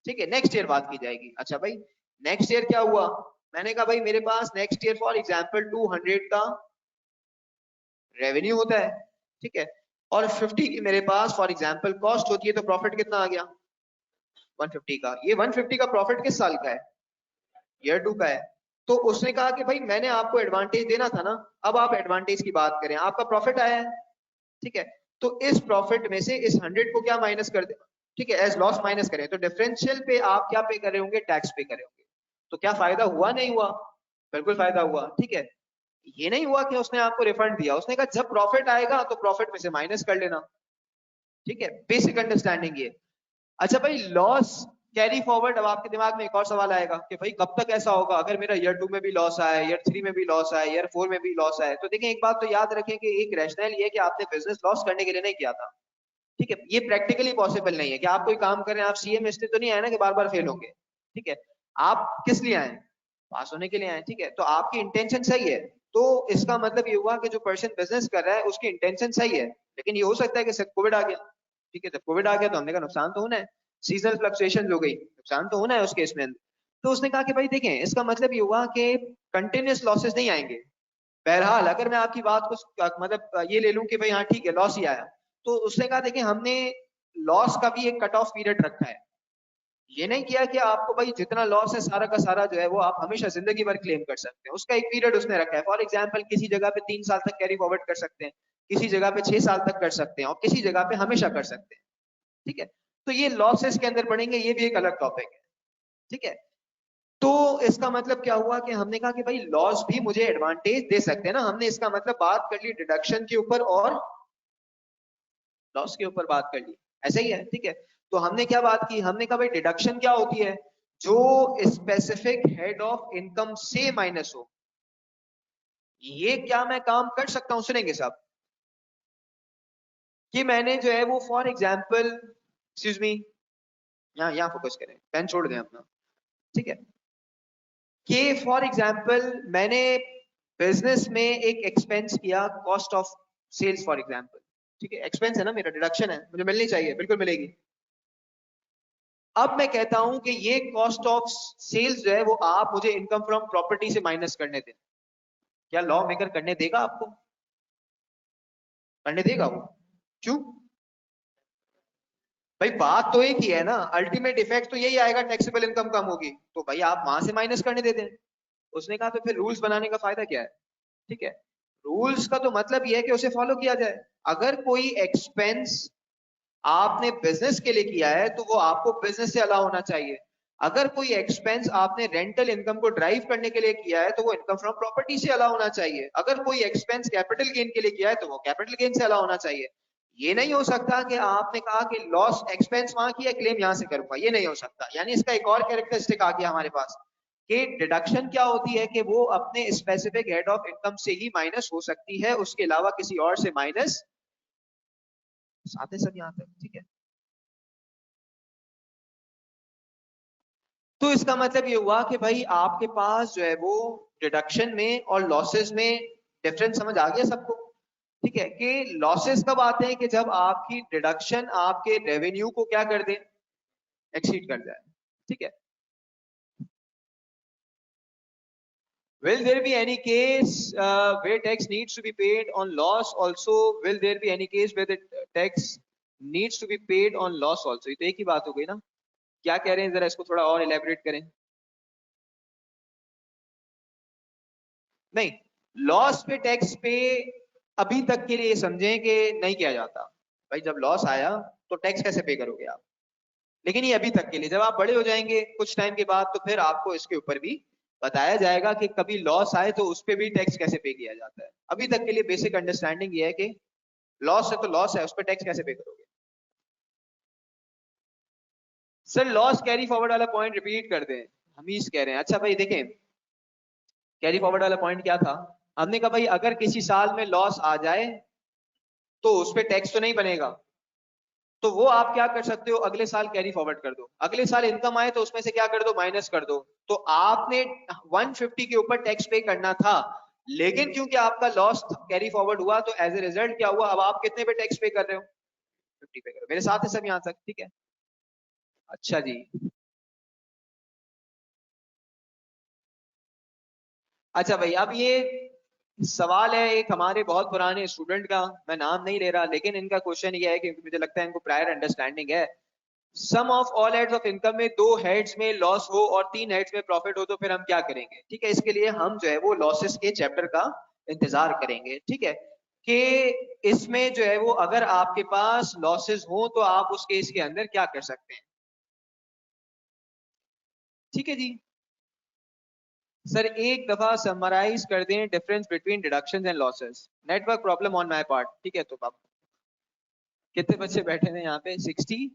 ठीक है, नेक्स्ट ईयर बात की जाएगी। अच्छा भाई, नेक्स्ट ईयर क्या हुआ? मैंने कहा भाई मेरे पास नेक्स्ट ईयर फॉर एग्जांपल 200 का रेवेन्यू होता है। ठीक है, और 50 की मेरे पास फॉर एग्जांपल कॉस्ट होती है, तो प्रॉफिट कितना आ गया? 150 का। ये 150 का प्रॉफिट किस साल का है? ईयर 2 का है। तो उसने कहा कि भाई मैंने आपको एडवांटेज देना था ना, अब आप एडवांटेज की बात करें, आपका प्रॉफिट आया है। ठीक है, तो इस प्रॉफिट में से इस 100 को क्या माइनस कर दे, ठीक है, एज लॉस माइनस करें, तो डिफरेंशियल पे आप क्या पे कर रहे होंगे? टैक्स पे कर रहे होंगे। तो क्या फायदा हुआ? नहीं हुआ? बिल्कुल फायदा हुआ। ठीक है, ये नहीं हुआ कि उसने आपको रिफंड दिया, उसने कहा जब प्रॉफिट आएगा तो प्रॉफिट में से माइनस कर लेना। ठीक है, बेसिक अंडरस्टैंडिंग ये। अच्छा भाई, लॉस कैरी फॉरवर्ड, अब आपके दिमाग में एक और सवाल आएगा कि भाई कब तक ऐसा होगा? अगर मेरा ईयर 2 में भी लॉस आया, ईयर 3 में भी लॉस आया, ईयर 4 में भी लॉस आया, तो देखें एक बात तो याद रखें कि एक रैशनल ये है कि आपने बिजनेस लॉस करने के लिए नहीं किया था। ठीक है, ये प्रैक्टिकली पॉसिबल नहीं है कि आप कोई काम कर रहे हैं, आप सीए में इसलिए तो नहीं आए ना कि बार बार फेल होंगे। ठीक है, आप किस लिए आए? पास होने के लिए आए। ठीक है, तो आपकी इंटेंशन सही है, तो इसका मतलब ये हुआ कि जो पर्सन बिजनेस कर रहा है उसकी इंटेंशन सही है। लेकिन ये हो सकता है कि सिर्फ कोविड आ गया। ठीक है, जब कोविड आ गया तो हमने कहा नुकसान तो होना है, सीजनल फ्लक्चुएशन हो गई, नुकसान तो होना है उस केस में। तो उसने कहा कि भाई देखें इसका मतलब ये हुआ कि कंटिन्यूस लॉसेस नहीं आएंगे। बहरहाल अगर मैं आपकी बात को मतलब ये ले लूं कि भाई हाँ ठीक है लॉस ही आया, तो उसने कहा देखिए हमने लॉस का भी एक कट ऑफ पीरियड रखा है। ये नहीं किया कि आपको भाई जितना लॉस है सारा का सारा जो है वो आप हमेशा जिंदगी भर क्लेम कर सकते हैं, उसका एक पीरियड उसने रखा है। फॉर एग्जाम्पल किसी जगह पे 3 साल तक कैरी फॉरवर्ड कर सकते हैं, किसी जगह पे 6 साल तक कर सकते हैं, और किसी जगह पे हमेशा कर सकते हैं। ठीक है, तो ये लॉसेस के अंदर पड़ेंगे, ये भी एक अलग टॉपिक है। ठीक है, तो इसका मतलब क्या हुआ कि हमने कहा कि भाई लॉस भी मुझे एडवांटेज दे सकते हैं ना। हमने इसका मतलब बात कर ली डिडक्शन के ऊपर और लॉस के ऊपर बात कर ली, ऐसा ही है। ठीक है, तो हमने क्या बात की? हमने कहा भाई डिडक्शन क्या होती है? जो स्पेसिफिक हेड ऑफ इनकम से माइनस हो। ये क्या मैं काम कर सकता हूं? सुनेंगे साहब, कि मैंने जो है वो फॉर एग्जाम्पल, एक्सक्यूज मी, यहाँ फोकस करें, पेन छोड़ दें अपना। ठीक है, कि फॉर एग्जाम्पल मैंने बिजनेस में एक एक्सपेंस किया, cost of sales for example. ठीक है, एक्सपेंस है ना मेरा, डिडक्शन है, मुझे मिलनी चाहिए, बिल्कुल मिलेगी। अब मैं कहता हूं कि ये कॉस्ट ऑफ सेल्स जो है वो आप मुझे इनकम फ्रॉम प्रॉपर्टी से माइनस करने दें। क्या लॉ मेकर करने देगा आपको? करने देगा वो? क्यों? भाई बात तो एक ही है ना, अल्टीमेट इफेक्ट तो यही आएगा, टैक्सेबल इनकम कम होगी, तो भाई आप वहां से माइनस करने दे दें। उसने कहा तो फिर रूल्स बनाने का फायदा क्या है? ठीक है, रूल्स का तो मतलब ये है कि उसे फॉलो किया जाए। अगर कोई एक्सपेंस आपने बिजनेस के लिए किया है तो वो आपको बिजनेस से अलाउ होना चाहिए। अगर कोई एक्सपेंस आपने रेंटल इनकम को ड्राइव करने के लिए किया है तो वो इनकम फ्रॉम प्रॉपर्टी से अलाउ होना चाहिए। अगर कोई एक्सपेंस कैपिटल गेन के लिए किया है तो वो कैपिटल गेन से अलाउ होना चाहिए। ये नहीं हो सकता कि आपने कहा कि लॉस एक्सपेंस वहां किया, क्लेम यहां से करूंगा, ये नहीं हो सकता। यानी इसका एक और कैरेक्टरिस्टिक आ गया हमारे पास कि डिडक्शन क्या होती है कि वो अपने स्पेसिफिक हेड ऑफ इनकम से ही माइनस हो सकती है, उसके अलावा किसी और से माइनस आते सब यहां तक, ठीक है। तो इसका मतलब ये हुआ कि भाई आपके पास जो है वो डिडक्शन में और लॉसेस में डिफरेंस समझ आ गया सबको, ठीक है। कि लॉसेस कब आते हैं कि जब आपकी डिडक्शन आपके रेवेन्यू को क्या कर दे, एक्सीड कर जाए, ठीक है। Will there be any case where tax needs to be paid on loss also? Will there be any case where the tax needs to be paid on loss also? ये तो एक ही बात हो गई ना। क्या कह रहे हैं, जरा इसको थोड़ा और इलेबोरेट करें। नहीं, लॉस पे टैक्स पे अभी तक के लिए समझें कि नहीं किया जाता। भाई जब लॉस आया तो टैक्स कैसे पे करोगे आप, लेकिन ये अभी तक के लिए। जब आप बड़े हो जाएंगे कुछ टाइम के बाद तो फिर आपको इसके ऊपर भी बताया जाएगा कि कभी लॉस आए तो उस पर भी टैक्स कैसे पे किया जाता है। अभी तक के लिए बेसिक अंडरस्टैंडिंग ये है कि लॉस है तो लॉस है, उस पर टैक्स कैसे पे करोगे। सर लॉस कैरी फॉरवर्ड वाला पॉइंट रिपीट कर दें, हमीज कह रहे हैं। अच्छा भाई देखें, कैरी फॉरवर्ड वाला पॉइंट क्या था। हमने कहा भाई अगर किसी साल में लॉस आ जाए तो उस पर टैक्स तो नहीं बनेगा, तो वो आप क्या कर सकते हो, अगले साल कैरी फॉरवर्ड कर दो। अगले साल इनकम आए तो उसमें से क्या कर दो, माइनस कर दो। तो आपने 150 के ऊपर टैक्स पे करना था, लेकिन क्योंकि आपका लॉस कैरी फॉरवर्ड हुआ तो एज ए रिजल्ट क्या हुआ, अब आप कितने पे टैक्स पे कर रहे हो, 50 पे कर रहे हो। मेरे साथ है सब यहां तक, ठीक है। अच्छा जी। अच्छा भाई अब ये सवाल है एक हमारे बहुत पुराने स्टूडेंट का, मैं नाम नहीं ले रहा, लेकिन इनका क्वेश्चन ये है कि मुझे लगता है इनको प्रायर अंडरस्टैंडिंग है। Sum of all heads of income में दो हेड्स में लॉस हो और तीन हेड्स में प्रॉफिट हो तो फिर हम क्या करेंगे, ठीक है। इसके लिए हम जो है वो लॉसेस के चैप्टर का इंतजार करेंगे, ठीक है। कि इसमें जो है वो अगर आपके पास लॉसेस हो तो आप उस केस के अंदर क्या कर सकते हैं, ठीक है जी। सर एक दफा समराइज कर दें difference between deductions and losses. Network problem on my part, ठीक है। तो आप कितने बच्चे बैठे हैं यहाँ पे, 60,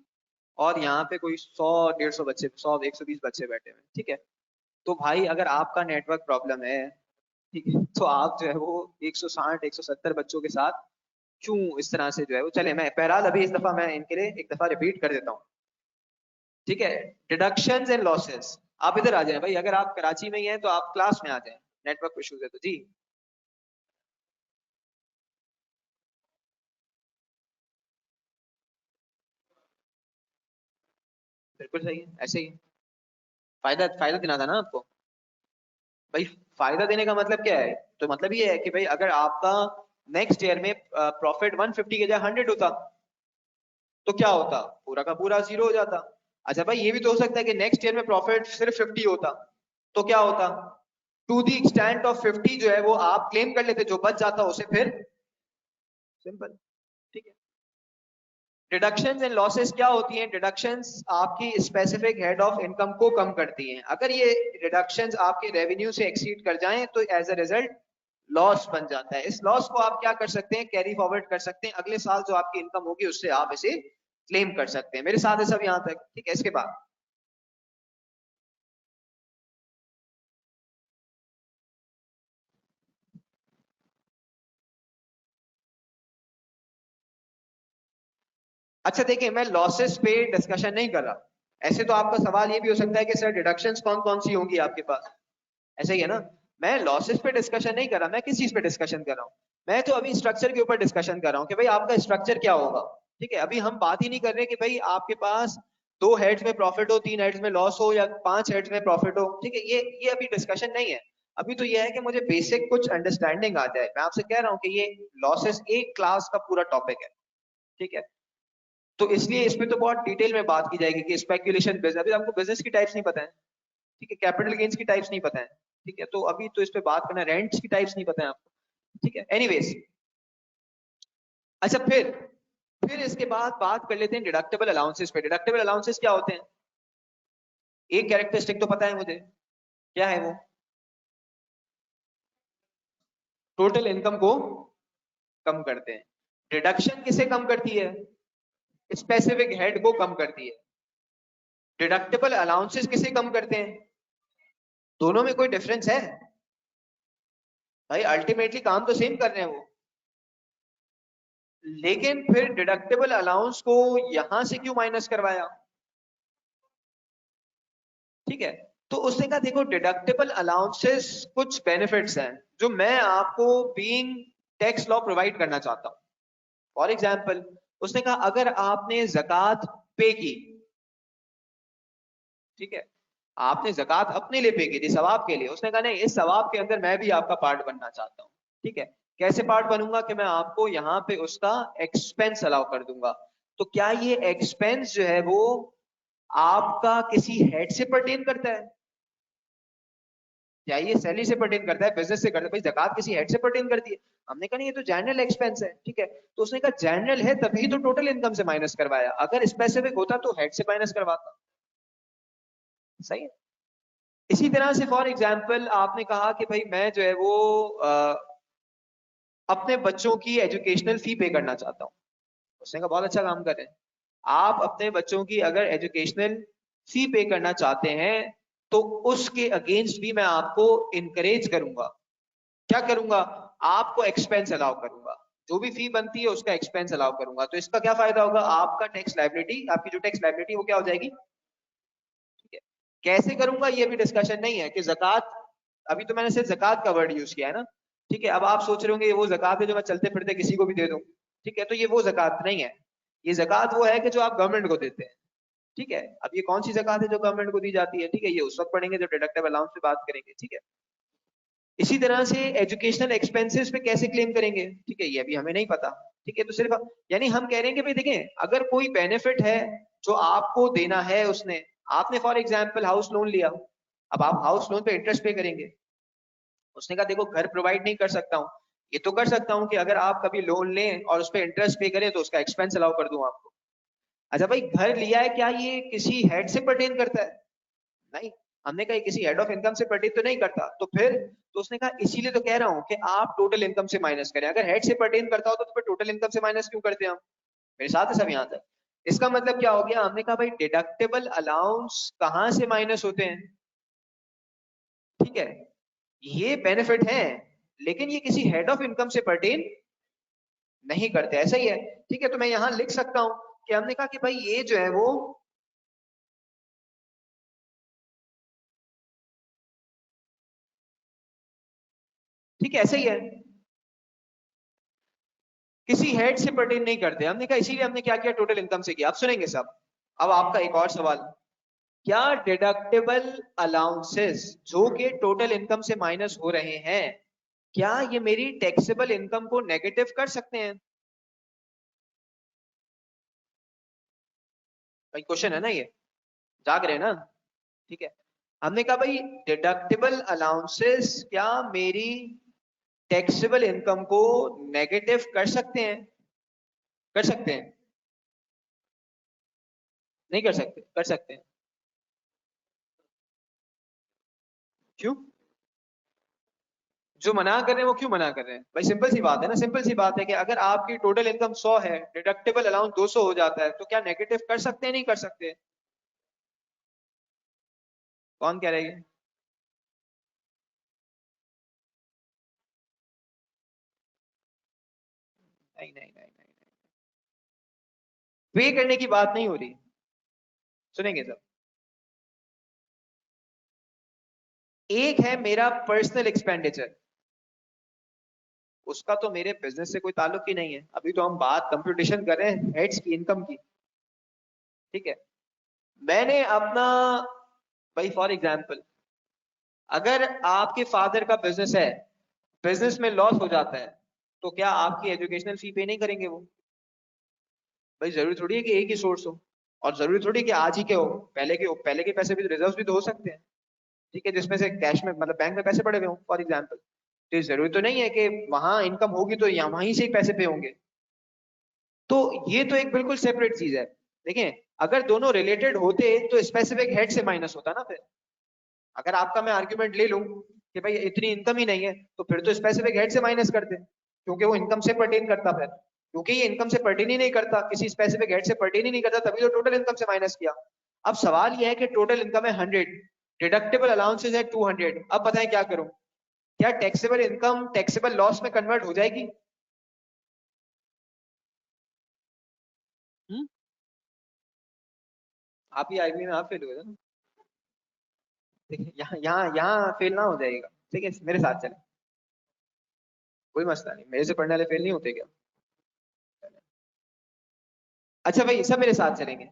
और यहाँ पे कोई 100 150 बच्चे, 100 120 बच्चे बैठे हुए हैं, ठीक है। तो भाई अगर आपका नेटवर्क प्रॉब्लम है, ठीक है, तो आप जो है वो 160 170 बच्चों के साथ क्यों इस तरह से जो है वो चले। मैं बहरहाल अभी इस दफा मैं इनके लिए एक दफा रिपीट कर देता हूँ, ठीक है। डिडक्शंस एंड लॉसेस, आप इधर आ जाए भाई, अगर आप कराची में ही हैं तो आप क्लास में आ जाए, नेटवर्क इश्यूज है तो जी। बिल्कुल सही है, ऐसे ही है। फायदा फायदा देना था ना आपको। भाई फायदा देने का मतलब क्या है, तो मतलब ये है कि भाई अगर आपका नेक्स्ट ईयर में प्रॉफिट 150 के जगह 100 होता तो क्या होता, पूरा का पूरा जीरो हो जाता। अच्छा भाई ये भी तो हो सकता है कि नेक्स्ट ईयर में प्रॉफिट सिर्फ 50 होता तो क्या होता, टू दी एक्सटेंट ऑफ 50 जो है वो आप क्लेम कर लेते, जो बच जाता उसे फिर, सिंपल, ठीक है। डिडक्शंस एंड लॉसेस क्या होती हैं, डिडक्शंस आपकी स्पेसिफिक हेड ऑफ इनकम को कम करती हैं। अगर ये डिडक्शंस आपके रेवेन्यू से एक्सीड कर जाएं तो एज अ रिजल्ट लॉस बन जाता है। इस लॉस को आप क्या कर सकते हैं, कैरी फॉरवर्ड कर सकते हैं, अगले साल जो आपकी इनकम होगी उससे आप इसे क्लेम कर सकते हैं। मेरे साथ है सब यहां तक, ठीक है। इसके बाद अच्छा देखिए, मैं लॉसेस पे डिस्कशन नहीं कर रहा। ऐसे तो आपका सवाल ये भी हो सकता है कि सर डिडक्शंस कौन कौन सी होंगी आपके पास, ऐसे ही है ना। मैं लॉसेस पे डिस्कशन नहीं कर रहा, मैं किस चीज पे डिस्कशन कर रहा हूँ, मैं तो अभी स्ट्रक्चर के ऊपर डिस्कशन कर रहा हूँ कि भाई आपका स्ट्रक्चर क्या होगा, ठीक है। अभी हम बात ही नहीं कर रहे कि भाई आपके पास दो हेड्स में प्रॉफिट हो, तीन हेड्स में लॉस हो, या पांच हेड्स में प्रॉफिट हो, ठीक है। ये अभी डिस्कशन नहीं है। अभी तो ये है कि मुझे बेसिक कुछ अंडरस्टैंडिंग आ जाए। मैं आपसे कह रहा हूँ कि ये लॉसेस एक क्लास का पूरा टॉपिक है, ठीक है। तो इसलिए इसमें तो बहुत डिटेल में बात की जाएगी कि स्पेकुलेशन बिजनेस, अभी आपको बिजनेस की टाइप्स नहीं पता है, ठीक है। कैपिटल गेन्स की टाइप्स नहीं पता है, ठीक है। तो अभी तो इस पे बात करना, रेंट्स की टाइप्स नहीं पता है आपको, ठीक है। एनीवेज, अच्छा फिर इसके बाद बात कर लेते हैं डिडक्टेबल अलाउंसेस पे। डिडक्टेबल अलाउंसेस क्या होते हैं? एक कैरेक्टरिस्टिक तो पता है मुझे, क्या है वो? टोटल इनकम को कम करते हैं। डिडक्शन किसे कम करती है? स्पेसिफिक हेड को कम करती है। डिडक्टेबल अलाउंसेस किसे कम करते हैं? दोनों में कोई डिफरेंस है भाई? अल्टीमेटली काम तो सेम कर रहे हैं वो, लेकिन फिर डिडक्टेबल अलाउंस को यहां से क्यों माइनस करवाया? ठीक है, तो उसने कहा देखो डिडक्टेबल अलाउंसेस कुछ बेनिफिट्स हैं जो मैं आपको बीइंग टैक्स लॉ प्रोवाइड करना चाहता हूं। फॉर एग्जाम्पल, उसने कहा अगर आपने जकात पे की, ठीक है, आपने जकात अपने लिए पे की थी, सवाब के लिए, उसने कहा नहीं, इस सवाब के अंदर मैं भी आपका पार्ट बनना चाहता हूँ। ठीक है, कैसे पार्ट बनूंगा? कि मैं आपको यहाँ पे उसका एक्सपेंस अलाउ कर दूंगा। तो क्या ये एक्सपेंस जो है वो आपका किसी हेड से पर्टेन करता है? क्या ये सैलरी से पर्टेन करता है, बिजनेस से करता है? भाई जकात किसी हेड से पर्टेन करती है? हमने कहा नहीं, ये तो जनरल एक्सपेंस है। ठीक है, तो उसने कहा जनरल है तभी तो टोटल इनकम से माइनस करवाया, अगर स्पेसिफिक होता तो हेड से माइनस करवाता। सही है। इसी तरह से फॉर एग्जाम्पल आपने कहा कि भाई मैं जो है वो अपने बच्चों की एजुकेशनल फी पे करना चाहता हूँ। उसने कहा बहुत अच्छा काम कर रहे हैं, आप अपने बच्चों की अगर एजुकेशनल फी पे करना चाहते हैं तो उसके अगेंस्ट भी मैं आपको इनकरेज करूंगा। क्या करूंगा? आपको एक्सपेंस अलाउ करूंगा, जो भी फी बनती है उसका एक्सपेंस अलाउ करूंगा। तो इसका क्या फायदा होगा? आपका टैक्स लायबिलिटी, आपकी जो टैक्स लायबिलिटी वो क्या हो जाएगी? ठीक है, कैसे करूंगा ये भी डिस्कशन नहीं है कि जकात, अभी तो मैंने सिर्फ जकात का वर्ड यूज किया है ना। ठीक है, अब आप सोच रहे होंगे ये वो जकात है जो मैं चलते फिरते किसी को भी दे दूं। ठीक है, तो ये वो जकात नहीं है। ये जकात वो है कि जो आप गवर्नमेंट को देते हैं। ठीक है, अब ये कौन सी जकात है जो गवर्नमेंट को दी जाती है? ठीक है, ये उस वक्त पढ़ेंगे जब डिडक्टिव अलाउंस पे बात करेंगे। ठीक है, इसी तरह से एजुकेशनल एक्सपेंसेस पे कैसे क्लेम करेंगे? ठीक है, ये अभी हमें नहीं पता। ठीक है, तो सिर्फ यानी हम कह रहे हैं कि भाई देखें, अगर कोई बेनिफिट है जो आपको देना है उसने, आपने फॉर एग्जांपल हाउस लोन लिया, अब आप हाउस लोन पे इंटरेस्ट पे करेंगे। उसने कहा देखो घर प्रोवाइड नहीं कर सकता हूँ, ये तो कर सकता हूँ कि अगर आप कभी लोन लें और उस पर इंटरेस्ट पे करें तो उसका एक्सपेंस अलाउ कर दूं आपको। अच्छा भाई, घर लिया है, क्या ये किसी हेड से पर्टेन करता है? नहीं, हमने कहा किसी हेड ऑफ इनकम से पर्टेन तो नहीं करता। तो फिर तो उसने कहा इसीलिए तो कह रहा हूं कि आप टोटल इनकम से माइनस करें। अगर हेड से पर्टेन करता हो तो फिर टोटल इनकम से माइनस क्यों करते हैं हम? मेरे साथ है सब यहां तक? इसका मतलब क्या हो गया? हमने कहा भाई डिडक्टेबल अलाउंस कहां से माइनस होते हैं? ठीक है, ये बेनिफिट है लेकिन ये किसी हेड ऑफ इनकम से पर्टेन नहीं करते। ऐसा ही है। ठीक है, तो मैं यहां लिख सकता हूं कि हमने कहा कि भाई ये जो है वो ठीक है, ऐसा ही है, किसी हेड से पर्टेन नहीं करते। हमने कहा इसीलिए हमने क्या किया, टोटल इनकम से किया। आप सुनेंगे सब। अब आपका एक और सवाल, क्या डिडक्टेबल अलाउंसेस जो कि टोटल इनकम से माइनस हो रहे हैं, क्या ये मेरी टैक्सेबल इनकम को नेगेटिव कर सकते हैं? भाई क्वेश्चन है ना ये, जाग रहे हैं ना? ठीक है, हमने कहा भाई डिडक्टेबल अलाउंसेस क्या मेरी टैक्सेबल इनकम को नेगेटिव कर सकते हैं? कर सकते हैं? नहीं कर सकते? कर सकते हैं। क्यों? जो मना कर रहे हैं वो क्यों मना कर रहे हैं? भाई सिंपल सी बात है ना, सिंपल सी बात है कि अगर आपकी टोटल इनकम 100 है, डिडक्टेबल अलाउंस 200 हो जाता है, तो क्या नेगेटिव कर सकते हैं? नहीं कर सकते? कौन कह रहे हैं? नहीं नहीं नहीं नहीं नहीं, पे करने की बात नहीं हो रही। सुनेंगे सब। एक है मेरा पर्सनल एक्सपेंडिचर, उसका तो मेरे बिजनेस से कोई ताल्लुक ही नहीं है। अभी तो हम बात कंप्यूटेशन कर रहे हैं हेड्स की इनकम की। ठीक है, मैंने अपना, भाई फॉर एग्जांपल, अगर आपके फादर का बिजनेस है, बिजनेस में लॉस हो जाता है, तो क्या आपकी एजुकेशनल फी पे नहीं करेंगे वो? भाई जरूरी थोड़ी है कि एक ही सोर्स हो, और जरूरी थोड़ी है कि आज ही के हो। पहले के पैसे भी तो, रिजर्व भी तो हो सकते हैं। ठीक है, जिसमें से कैश में मतलब बैंक में पैसे पड़े हुए हो फॉर एग्जाम्पल। तो जरूरी तो नहीं है कि वहां इनकम होगी तो यहाँ वहीं से ही पैसे पे होंगे। तो ये तो एक बिल्कुल सेपरेट चीज है। देखिए, अगर दोनों रिलेटेड होते तो स्पेसिफिक हेड से माइनस होता ना। फिर अगर आपका मैं आर्ग्यूमेंट ले लूं कि भाई इतनी इनकम ही नहीं है, तो फिर तो स्पेसिफिक हेड से माइनस करते, क्योंकि वो इनकम से पर्टेन करता। फिर क्योंकि ये इनकम से पर्टेन ही नहीं करता, किसी स्पेसिफिक हेड से पर्टेन ही नहीं करता, तभी तो टोटल इनकम से माइनस किया। अब सवाल ये है कि टोटल इनकम है 100, डिडक्टेबल अलाउंसेस है 200। अब बताएं क्या करूं? क्या टैक्सेबल इनकम टैक्सेबल लॉस में कन्वर्ट हो जाएगी? हम्म? आप ही आईबी में आप फेल हुए थे ना। देखिए, यहाँ यहाँ यहाँ फेल ना हो जाएगा, ठीक है, मेरे साथ चले, कोई मसला नहीं, मेरे से पढ़ने वाले फेल नहीं होते क्या? अच्छा भाई, सब मेरे साथ चलेंगे।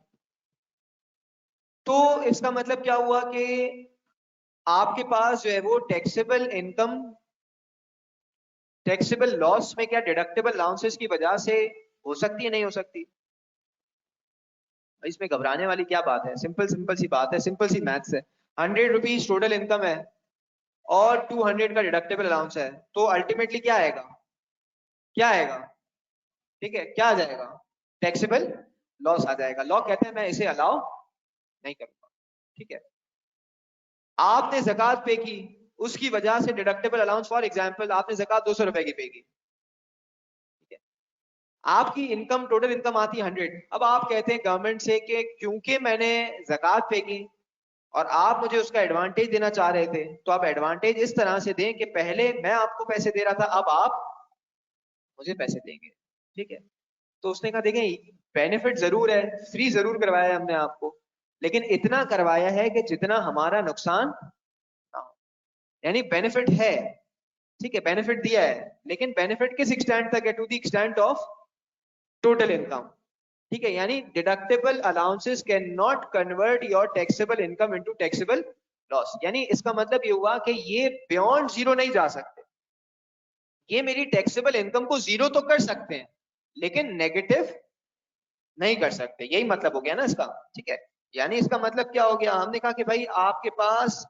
तो इसका मतलब क्या हुआ कि आपके पास जो है वो टैक्सेबल इनकम टैक्सेबल लॉस में क्या डिडक्टेबल अलाउंसेस की वजह से हो सकती है, नहीं हो सकती? इसमें घबराने वाली क्या बात है? सिंपल सिंपल सी बात है, सिंपल सी मैथ्स है। 100 रुपीज टोटल इनकम है और 200 का डिडक्टेबल अलाउंस है, तो अल्टीमेटली क्या आएगा? क्या आएगा? ठीक है, क्या आ जाएगा? टैक्सेबल लॉस आ जाएगा। लॉ कहते हैं मैं इसे अलाउ नहीं करूंगा। ठीक है, आपने ज़कात पे की, उसकी वजह से डिडक्टेबल अलाउंस, फॉर एग्जांपल आपने ज़कात 200 रुपए की पे की, ठीक है, आपकी इनकम टोटल इनकम आती है 100। अब आप कहते हैं गवर्नमेंट से कि क्योंकि मैंने ज़कात पे की और आप मुझे उसका एडवांटेज देना चाह रहे थे, तो आप एडवांटेज इस तरह से दें कि पहले मैं आपको पैसे दे रहा था, अब आप मुझे पैसे देंगे। ठीक है, तो उसने कहा देखें, बेनिफिट जरूर है, फ्री जरूर करवाया है हमने आपको, लेकिन इतना करवाया है कि जितना हमारा नुकसान ना हो। यानी बेनिफिट है, ठीक है, बेनिफिट दिया है, लेकिन बेनिफिट किस एक्सटेंट तक है? To the extent of total income. ठीक है, यानी deductible allowances can not convert your taxable income into taxable loss. यानी इसका मतलब ये हुआ कि ये बियॉन्ड जीरो नहीं जा सकते। ये मेरी टैक्सेबल इनकम को जीरो तो कर सकते हैं, लेकिन नेगेटिव नहीं कर सकते। यही मतलब हो गया ना इसका। ठीक है, यानी इसका मतलब क्या हो गया? हमने कहा कि भाई आपके पास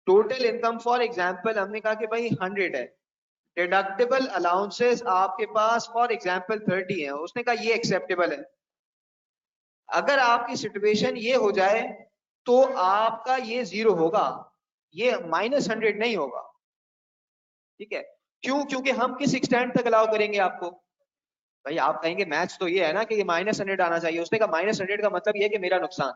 टोटल इनकम, फॉर एग्जांपल हमने कहा कि भाई 100 है, डिडक्टेबल अलाउंसेस आपके पास फॉर एग्जांपल 30 है, उसने कहा ये एक्सेप्टेबल है। अगर आपकी सिचुएशन ये हो जाए तो आपका ये जीरो होगा, ये -100 नहीं होगा। ठीक है, क्यों? क्योंकि हम किस एक्सटेंट तक अलाउ करेंगे आपको? भाई आप कहेंगे मैथ्स तो ये है ना कि ये -100 आना चाहिए, उसने कहा -100 का मतलब ये है कि मेरा नुकसान।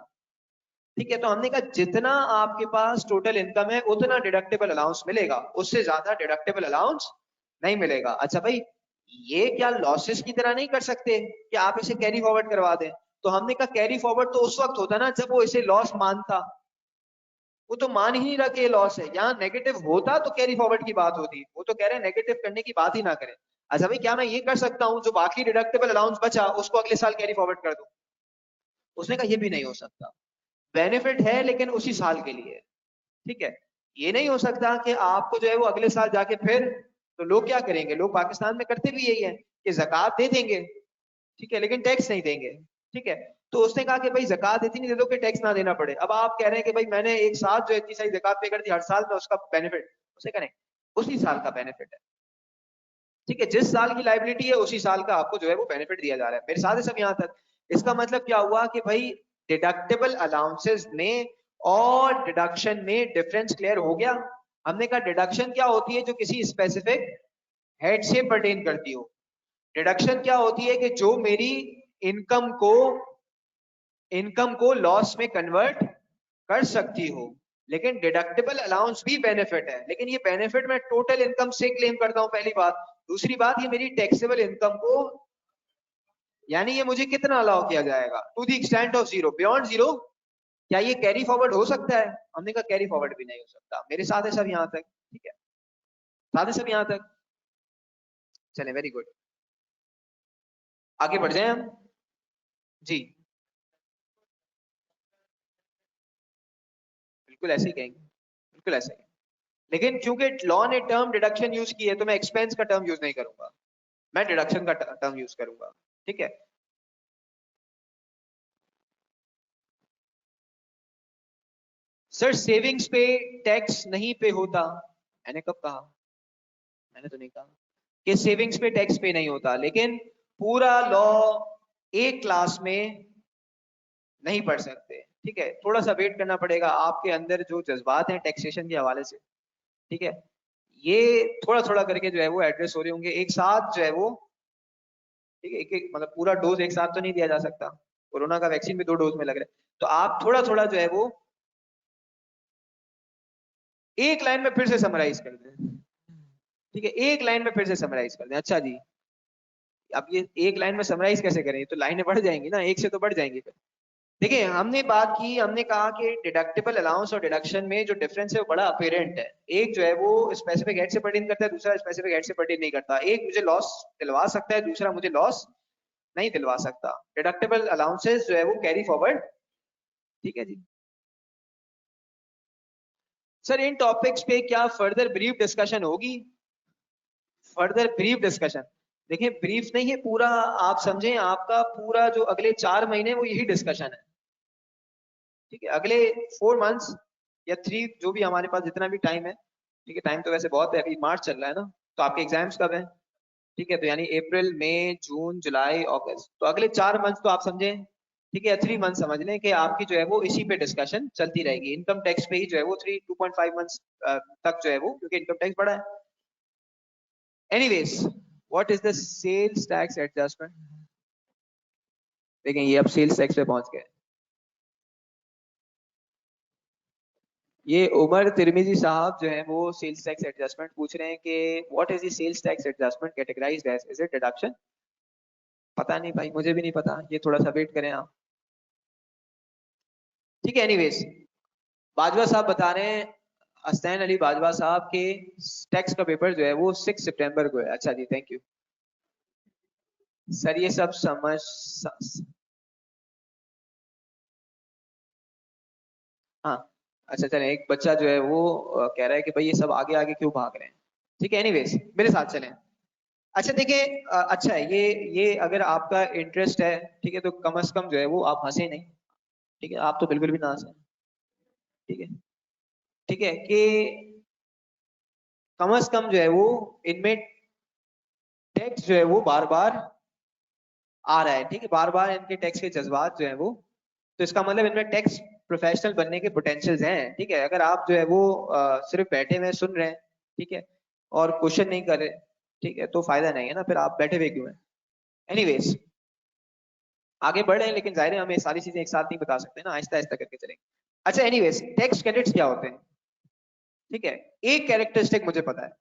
ठीक है, तो हमने कहा जितना आपके पास टोटल इनकम है उतना डिडक्टेबल अलाउंस मिलेगा, उससे ज्यादा डिडक्टेबल अलाउंस नहीं मिलेगा। अच्छा भाई, ये क्या लॉसेस की तरह नहीं कर सकते कि आप इसे कैरी फॉरवर्ड करवा दें? तो हमने कहा कैरी फॉरवर्ड तो उस वक्त होता ना जब वो इसे लॉस मानता, वो तो मान ही नहीं रहा कि ये लॉस है। यहाँ नेगेटिव होता तो कैरी फॉरवर्ड की बात होती, वो तो कह रहे हैं नेगेटिव करने की बात ही ना करें। अच्छा भाई, क्या मैं ये कर सकता हूँ जो बाकी डिडक्टेबल अलाउंस बचा उसको अगले साल कैरी फॉरवर्ड कर दूं? उसने कहा ये भी नहीं हो सकता। बेनिफिट है लेकिन उसी साल के लिए। ठीक है, ये नहीं हो सकता कि आपको जो है वो अगले साल जाके फिर, तो लोग क्या करेंगे? लोग पाकिस्तान में करते भी यही है कि जक़ात दे देंगे, ठीक है, लेकिन टैक्स नहीं देंगे। ठीक है, तो उसने कहा कि भाई जक़ात इतनी दे दो कि टैक्स ना देना पड़े। अब आप कह रहे हैं कि भाई मैंने एक साथ जो इतनी सारी जक़ात पे कर दी, हर साल में उसका बेनिफिट उसे करें, उसी साल का बेनिफिट है। ठीक है, जिस साल की लाइबिलिटी है उसी साल का आपको जो है वो बेनिफिट दिया जा रहा है। मेरे साथ है सब यहाँ तक? इसका मतलब क्या हुआ कि भाई डिडक्टेबल अलाउंसेस में और डिडक्शन में डिफरेंस क्लियर हो गया। हमने कहा डिडक्शन क्या होती है? जो किसी स्पेसिफिक हेड से पर्टेन करती हो। डिडक्शन क्या होती है? कि जो मेरी इनकम को इनकम को लॉस में कन्वर्ट कर सकती हो। लेकिन डिडक्टेबल अलाउंस भी बेनिफिट है, लेकिन ये बेनिफिट मैं टोटल इनकम से क्लेम करता हूं, पहली बात। दूसरी बात, ये मेरी टैक्सेबल इनकम को, यानी ये मुझे कितना अलाउ किया जाएगा? To the extent of zero, beyond zero. क्या ये कैरी फॉरवर्ड हो सकता है? हमने कहा कैरी फॉरवर्ड भी नहीं हो सकता। मेरे साथ है सब यहाँ तक? ठीक है, साथ है सब यहाँ तक? चले, वेरी गुड, आगे बढ़ जाए हम। जी, बिल्कुल ऐसे ही कहेंगे, बिल्कुल ऐसे ही। लेकिन क्योंकि लॉ ने टर्म डिडक्शन यूज की है तो मैं एक्सपेंस का टर्म यूज नहीं करूंगा, मैं डिडक्शन का टर्म यूज करूंगा। ठीक है, सर सेविंग्स पे टैक्स नहीं पे होता, मैंने कब कहा? मैंने तो नहीं कहा कि सेविंग्स पे टैक्स पे नहीं होता, लेकिन पूरा लॉ एक क्लास में नहीं पढ़ सकते, ठीक है। थोड़ा सा वेट करना पड़ेगा, आपके अंदर जो जज्बात हैं टैक्सेशन के हवाले से, ठीक है, ये थोड़ा थोड़ा करके जो है वो एड्रेस हो रहे होंगे एक साथ जो है वो, ठीक है। एक एक मतलब पूरा डोज एक साथ तो नहीं दिया जा सकता, कोरोना का वैक्सीन भी 2 डोज में लग रहा है, तो आप थोड़ा थोड़ा जो है वो एक लाइन में फिर से समराइज कर दें, ठीक है, एक लाइन में फिर से समराइज कर दें। अच्छा जी, अब ये एक लाइन में समराइज कैसे करें, तो लाइनें बढ़ जाएंगी ना, एक से तो बढ़ जाएंगी फिर। देखिए हमने बात की, हमने कहा कि डिडक्टेबल अलाउंस और डिडक्शन में जो डिफरेंस है वो बड़ा अपेरेंट है। एक जो है वो स्पेसिफिक हेड से पर्टेन करता है, दूसरा स्पेसिफिक हेड से पर्टेन नहीं करता। एक मुझे लॉस दिलवा सकता है, दूसरा मुझे लॉस नहीं दिलवा सकता। डिडक्टेबल अलाउंसेस जो है वो कैरी फॉरवर्ड, ठीक है जी। सर इन टॉपिक्स पे क्या फर्दर ब्रीफ डिस्कशन होगी? फर्दर ब्रीफ डिस्कशन, देखिए ब्रीफ नहीं है पूरा, आप समझें आपका पूरा जो अगले 4 महीने वो यही डिस्कशन है, ठीक है। अगले 4 मंथ्स या 3, जो भी हमारे पास जितना भी टाइम है, ठीक है, टाइम तो वैसे बहुत है, अभी मार्च चल रहा है ना, तो आपके एग्जाम्स कब है, ठीक है, तो यानी अप्रैल मई जून जुलाई अगस्त, तो अगले 4 मंथ तो आप समझें, ठीक है, 3 मंथ समझ लें कि आपकी जो है वो इसी पे डिस्कशन चलती रहेगी। इनकम टैक्स पे ही जो है वो 2.5 मंथ्स तक जो है वो, क्योंकि इनकम टैक्स बड़ा है। Anyways, what is the sales tax adjustment? देखें ये अब सेल्स टैक्स पे पहुंच गए। ये उमर तिरमिजी साहब जो है वो सेल्स टैक्स एडजस्टमेंट पूछ रहे हैं कि what is the sales tax adjustment categorized as, is it deduction? पता नहीं भाई, मुझे भी नहीं पता, ये थोड़ा सा वेट करें आप, ठीक है। एनीवेज, बाजवा साहब बता रहे हैं, हसनैन अली बाजवा साहब के टैक्स का पेपर जो है वो 6 सितंबर को है। अच्छा जी, थैंक यू सर, ये सब समझ हाँ। अच्छा चलें, एक बच्चा जो है वो कह रहा है कि भाई ये सब आगे आगे क्यों भाग रहे हैं, ठीक है। एनीवेज मेरे साथ चलें। अच्छा देखिए, अच्छा है ये अगर आपका इंटरेस्ट है, ठीक है, तो कम से कम जो है वो आप हंसे नहीं, ठीक है, आप तो बिल्कुल भी ना हंसे, ठीक है, ठीक है, कि कम से कम जो है वो इनमें टैक्स जो है वो बार बार आ रहा है, ठीक है, बार बार इनके टैक्स के जज्बात जो है वो, तो इसका मतलब इनमें टैक्स प्रोफेशनल बनने के पोटेंशियल्स हैं, ठीक है। अगर आप जो है वो सिर्फ बैठे हुए सुन रहे हैं, ठीक है, और क्वेश्चन नहीं कर रहे, ठीक है, तो फायदा नहीं है ना, फिर आप बैठे हुए क्यों हैं। एनीवेज आगे बढ़ रहे हैं, लेकिन जाहिर है हमें सारी चीजें एक साथ नहीं बता सकते ना, आहिस्ता आहिस्ता करके चलेंगे। अच्छा एनीवेज, टैक्स क्रेडिट्स क्या होते हैं, ठीक है। एक कैरेक्टरिस्टिक मुझे पता है,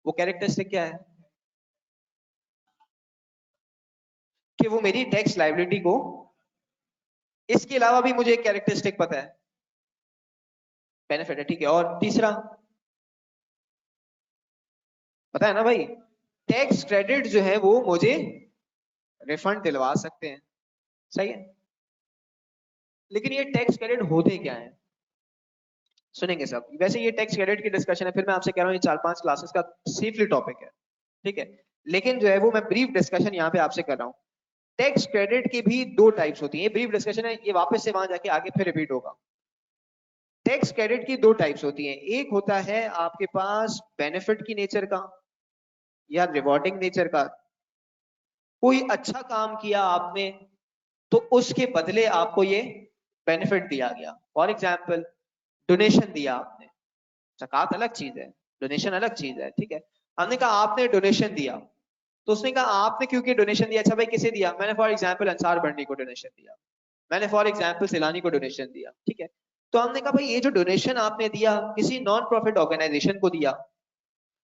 वो कैरेक्टरिस्टिक क्या है कि वो मेरी टैक्स लायबिलिटी को, इसके अलावा भी मुझे एक कैरेक्टरिस्टिक पता है, बेनिफिट है, ठीक है। और तीसरा पता है ना भाई, टैक्स क्रेडिट जो है वो मुझे रिफंड दिलवा सकते हैं, सही है। लेकिन ये टैक्स क्रेडिट होते क्या है, सुनेंगे सब। वैसे ये टैक्स क्रेडिट की डिस्कशन है, फिर मैं आपसे कह रहा हूँ ये 4-5 क्लासेस का सेफली टॉपिक है, ठीक है, लेकिन जो है वो मैं ब्रीफ डिस्कशन यहाँ पे आपसे कर रहा हूँ। टैक्स क्रेडिट की भी 2 टाइप्स होती है, ये ब्रीफ डिस्कशन है, ये वापस से वहां जाके आगे फिर रिपीट होगा। टैक्स क्रेडिट की 2 टाइप्स होती हैं, एक होता है आपके पास बेनिफिट की नेचर का या रिवॉर्डिंग नेचर का, कोई अच्छा काम किया आपने तो उसके बदले आपको ये बेनिफिट दिया गया। फॉर एग्जाम्पल डोनेशन दिया आपने, ज़कात अलग चीज है, डोनेशन अलग चीज है, ठीक है। हमने कहा आपने डोनेशन दिया, तो उसने कहा आपने क्योंकि डोनेशन दिया, अच्छा भाई किसे दिया, मैंने फॉर एग्जाम्पल अंसार बंडी को डोनेशन दिया, मैंने फॉर एग्जाम्पल सिलानी को डोनेशन दिया, ठीक है। तो हमने कहा भाई ये जो डोनेशन आपने दिया किसी नॉन प्रॉफिट ऑर्गेनाइजेशन को दिया,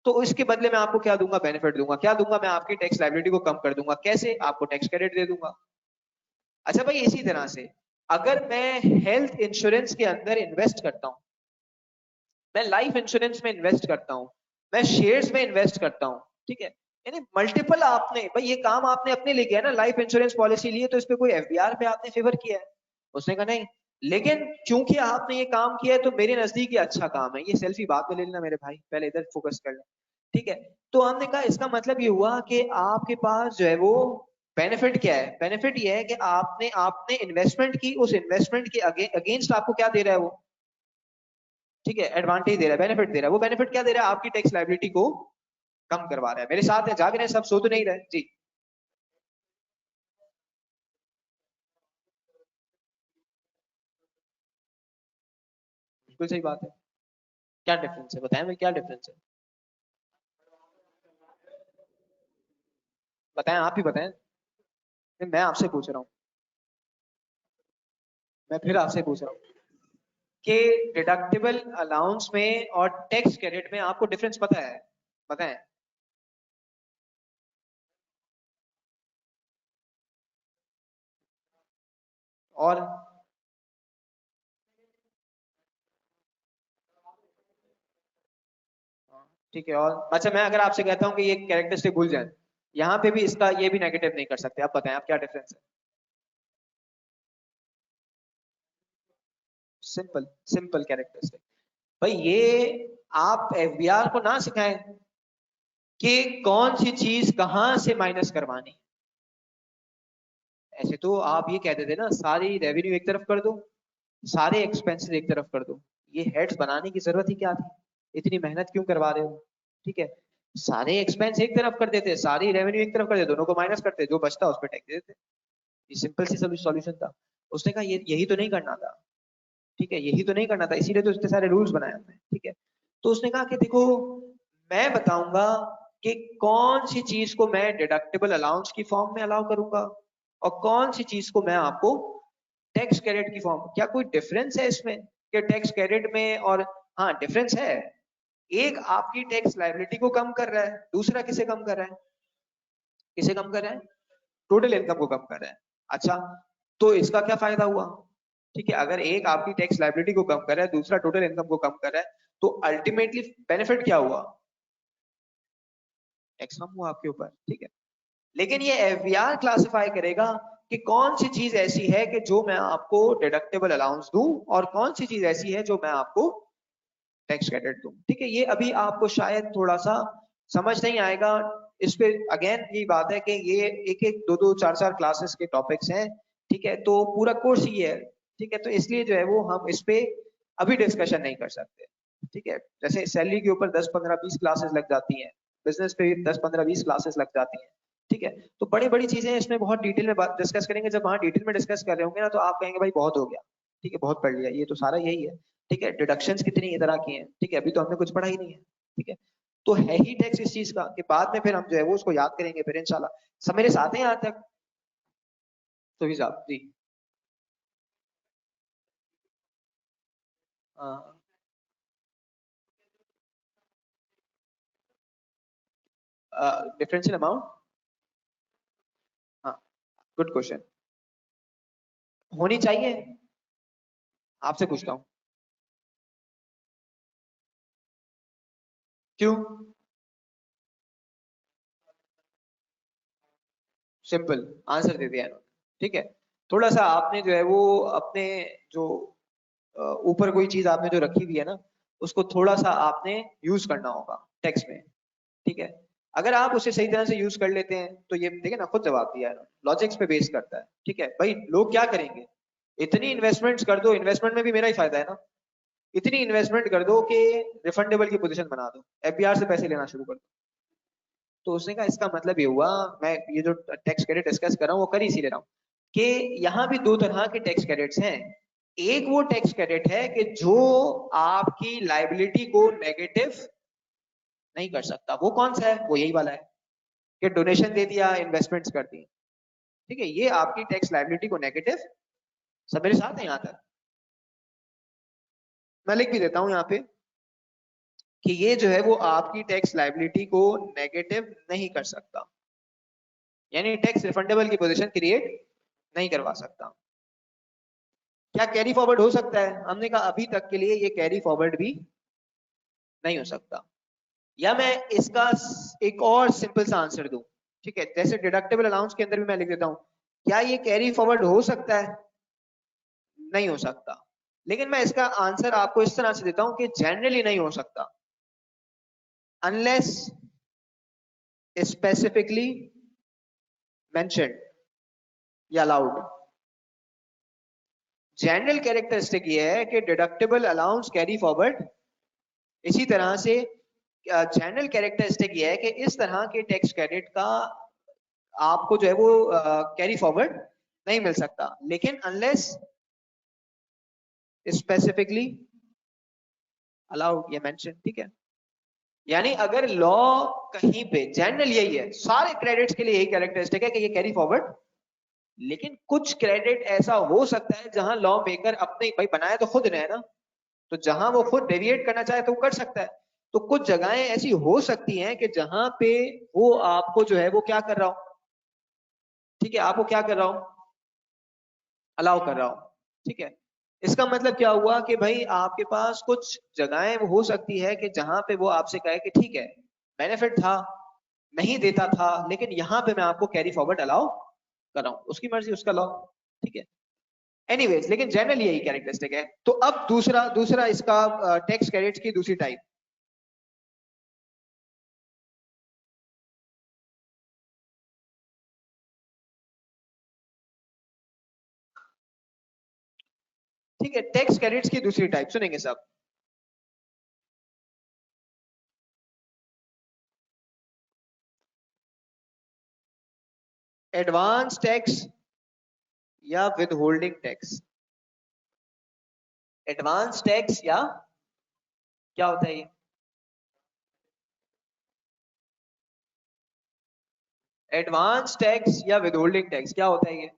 तो इसके बदले में आपको क्या दूंगा, बेनिफिट दूंगा, क्या दूंगा, मैं आपकी टैक्स लायबिलिटी को कम कर दूंगा, कैसे, आपको टैक्स क्रेडिट दे दूंगा। अच्छा भाई इसी तरह से अगर मैं हेल्थ इंश्योरेंस के अंदर इन्वेस्ट करता हूं, मैं लाइफ इंश्योरेंस में इन्वेस्ट करता हूं, मैं शेयर्स में इन्वेस्ट करता हूं, ठीक है, यानी मल्टीपल, आपने भाई ये काम आपने अपने लिए किया ना, लाइफ इंश्योरेंस पॉलिसी लिए तो इस पे कोई एफबीआर पे आपने फेवर किया है, उसने कहा नहीं, लेकिन क्योंकि आपने ये काम किया है तो मेरे नजदीक ये अच्छा काम है, ये सेल्फी बाद में ले लेना मेरे भाई, पहले इधर फोकस कर ले, ठीक है। तो हमने कहा इसका मतलब ये हुआ कि आपके पास जो है वो बेनिफिट क्या है, बेनिफिट ये है कि आपने आपने इन्वेस्टमेंट की, उस इन्वेस्टमेंट के अगेंस्ट आपको क्या दे रहा है वो, ठीक है, एडवांटेज दे रहा है, बेनिफिट दे रहा है। वो बेनिफिट क्या दे रहा है, आपकी टैक्स लायबिलिटी को कम करवा रहा है। मेरे साथ है, जाग रहे हैं सब, सो तो नहीं रहे जी। बिल्कुल सही बात है। क्या डिफरेंस है बताएं भाई, क्या डिफरेंस है बताएं, आप ही बताएं। नहीं, मैं आपसे पूछ रहा हूँ, मैं फिर आपसे पूछ रहा हूँ कि डिडक्टिबल अलाउंस में और टैक्स क्रेडिट में आपको डिफरेंस पता है? बताएं। और ठीक है, और अच्छा मैं अगर आपसे कहता हूँ कि ये कैरेक्टरिस्टिक भूल जाए, यहाँ पे भी इसका ये भी नेगेटिव नहीं कर सकते, आप बताएं आप क्या डिफरेंस है? Simple simple characteristic. भाई ये आप एफबीआर को ना सिखाएं कि कौन सी चीज कहां से माइनस करवानी। ऐसे तो आप ये कह देते ना सारी रेवेन्यू एक तरफ कर दो, सारे एक्सपेंसेस एक तरफ कर दो, ये हेड्स बनाने की जरूरत ही क्या थी, इतनी मेहनत क्यों करवा रहे हो? ठीक है, सारे एक्सपेंस एक तरफ कर देते, सारी रेवेन्यू एक तरफ कर देते, दोनों को माइनस करते, जो बचता उस पर टैक्स दे देते। ये सिंपल सी सॉल्यूशन था। उसने कहा ये यही तो नहीं करना था, ठीक है, यही तो नहीं करना था, इसीलिए तो इतने सारे रूल्स बनाए हमने, ठीक है। तो उसने कहा कि देखो मैं बताऊंगा कि कौन सी चीज को मैं डिडक्टिबल अलाउंस की फॉर्म में अलाउ करूंगा और कौन सी चीज को मैं आपको टैक्स क्रेडिट की फॉर्म। क्या कोई डिफरेंस है इसमें कि टैक्स क्रेडिट में और, हाँ डिफरेंस है। एक आपकी टैक्स लायबिलिटी को कम कर रहा है, दूसरा किसे कम कर रहा है? किसे कम कर रहा है? टोटल इनकम को कम कर रहा है। अच्छा, तो इसका क्या फायदा हुआ? ठीक है, अगर एक आपकी टैक्स लायबिलिटी को कम कर रहा है, दूसरा टोटल इनकम को कम कर रहा है, तो अल्टीमेटली बेनिफिट क्या हुआ? टैक्स कम हुआ आपके ऊपर, ठीक है। लेकिन ये एफबीआर क्लासिफाई करेगा कि कौन सी चीज ऐसी है कि जो मैं आपको डिडक्टेबल अलाउंस दूं और कौन सी चीज ऐसी है जो मैं आपको टैक्स क्रेडिट दूं। ठीक है, ये अभी आपको शायद थोड़ा सा समझ नहीं आएगा। इस पे अगेन ये बात है कि ये एक एक दो दो चार चार क्लासेस के टॉपिक्स हैं, ठीक है, तो पूरा कोर्स ही है, ठीक है, तो इसलिए जो है वो हम इस पे अभी डिस्कशन नहीं कर सकते। ठीक है, जैसे सैलरी के ऊपर 10-15-20 क्लासेस लग जाती हैं, बिजनेस पे 10-15-20 क्लासेस लग जाती हैं, ठीक है। तो बड़ी बड़ी चीजें इसमें बहुत डिटेल में बात डिस्कस करेंगे, जब वहां डिटेल में डिस्कस कर रहे होंगे ना तो आप कहेंगे भाई बहुत हो गया, ठीक है, बहुत पढ़ लिया, ये तो सारा यही है। ठीक है, डिडक्शंस कितनी तरह की हैं, ठीक है, अभी तो हमने कुछ पढ़ा ही नहीं है, ठीक है। तो है ही टैक्स इस चीज का कि बाद में फिर हम जो है वो उसको याद करेंगे फिर इंशाल्लाह। सब मेरे साथ हैं यहाँ तक? तो भी साहब जी। डिफरेंशियल अमाउंट, हाँ, गुड क्वेश्चन। होनी चाहिए, आपसे पूछता हूँ क्यों? सिंपल आंसर दे दिया इन्होंने, ठीक है। थोड़ा सा आपने जो है वो अपने जो ऊपर कोई चीज आपने जो रखी हुई है ना, उसको थोड़ा सा आपने यूज करना होगा टेक्स्ट में, ठीक है। अगर आप उसे सही तरह से यूज कर लेते हैं तो ये देखिए ना, खुद जवाब दिया है, लॉजिक्स पे बेस करता है, ठीक है। भाई लोग क्या करेंगे, इतनी इन्वेस्टमेंट्स कर दो, इन्वेस्टमेंट में भी मेरा ही फायदा है ना, इतनी इन्वेस्टमेंट कर दो कि रिफंडेबल की पोजीशन बना दो, एफबीआर से पैसे लेना शुरू कर दो। तो उसने कहा इसका मतलब ये हुआ, मैं ये जो टैक्स क्रेडिट डिस्कस कर रहा हूँ वो कर इसीलिए रहा हूँ कि यहाँ भी दो तरह के टैक्स क्रेडिट्स हैं। एक वो टैक्स क्रेडिट है कि जो आपकी लाइबिलिटी को नेगेटिव नहीं कर सकता, वो कौन सा है? वो यही वाला है कि डोनेशन दे दिया, इन्वेस्टमेंट्स कर दी, ठीक है, ये आपकी टैक्स लाइबिलिटी को नेगेटिव, सब मेरे साथ है यहाँ तक? मैं लिख भी देता हूँ यहाँ पे कि ये जो है वो आपकी टैक्स लाइबिलिटी को नेगेटिव नहीं कर सकता, यानी टैक्स रिफंडेबल की पोजीशन क्रिएट नहीं करवा सकता। क्या कैरी फॉरवर्ड हो सकता है? हमने कहा अभी तक के लिए ये कैरी फॉरवर्ड भी नहीं हो सकता। या मैं इसका एक और सिंपल सा आंसर दूं, ठीक है, जैसे डिडक्टेबल अलाउंस के अंदर भी मैं लिख देता हूं, क्या ये कैरी फॉरवर्ड हो सकता है? नहीं हो सकता। लेकिन मैं इसका आंसर आपको इस तरह से देता हूं कि जनरली नहीं हो सकता अनलेस स्पेसिफिकली मेंशन्ड या अलाउड। जनरल कैरेक्टरिस्टिक ये है कि डिडक्टेबल अलाउंस कैरी फॉरवर्ड इसी तरह से जनरल कैरेक्टरिस्टिक ये है कि इस तरह के टैक्स क्रेडिट का आपको जो है वो कैरी फॉरवर्ड नहीं मिल सकता, लेकिन अनलेस स्पेसिफिकली अलाउड या मेंशन, ठीक है। यानी अगर लॉ कहीं पे जनरल यही है, सारे क्रेडिट्स के लिए यही कैरेक्टरिस्टिक है कि ये कैरी फॉरवर्ड, लेकिन कुछ क्रेडिट ऐसा हो सकता है जहां लॉ मेकर अपने भाई बनाया तो खुद ने है ना, तो जहां वो खुद डेविएट करना चाहे तो वो कर सकता है। तो कुछ जगहें ऐसी हो सकती हैं कि जहां पे वो आपको जो है वो क्या कर रहा हो, ठीक है, आपको क्या कर रहा हो, अलाउ कर रहा हो, ठीक है। इसका मतलब क्या हुआ कि भाई आपके पास कुछ जगहें वो हो सकती है कि जहां पे वो आपसे कहे कि ठीक है बेनिफिट था, नहीं देता था, लेकिन यहाँ पे मैं आपको कैरी फॉरवर्ड अलाउ कर रहा हूँ, उसकी मर्जी उसका लॉ, ठीक है। एनीवेज, लेकिन जनरल यही कैरेक्टरिस्टिक है। तो अब दूसरा दूसरा इसका टैक्स क्रेडिट्स की दूसरी टाइप, ठीक है, टैक्स क्रेडिट्स की दूसरी टाइप सुनेंगे सब। एडवांस टैक्स या with holding tax. Advance tax या क्या होता है ये, एडवांस टैक्स या विद होल्डिंग टैक्स क्या होता है ये,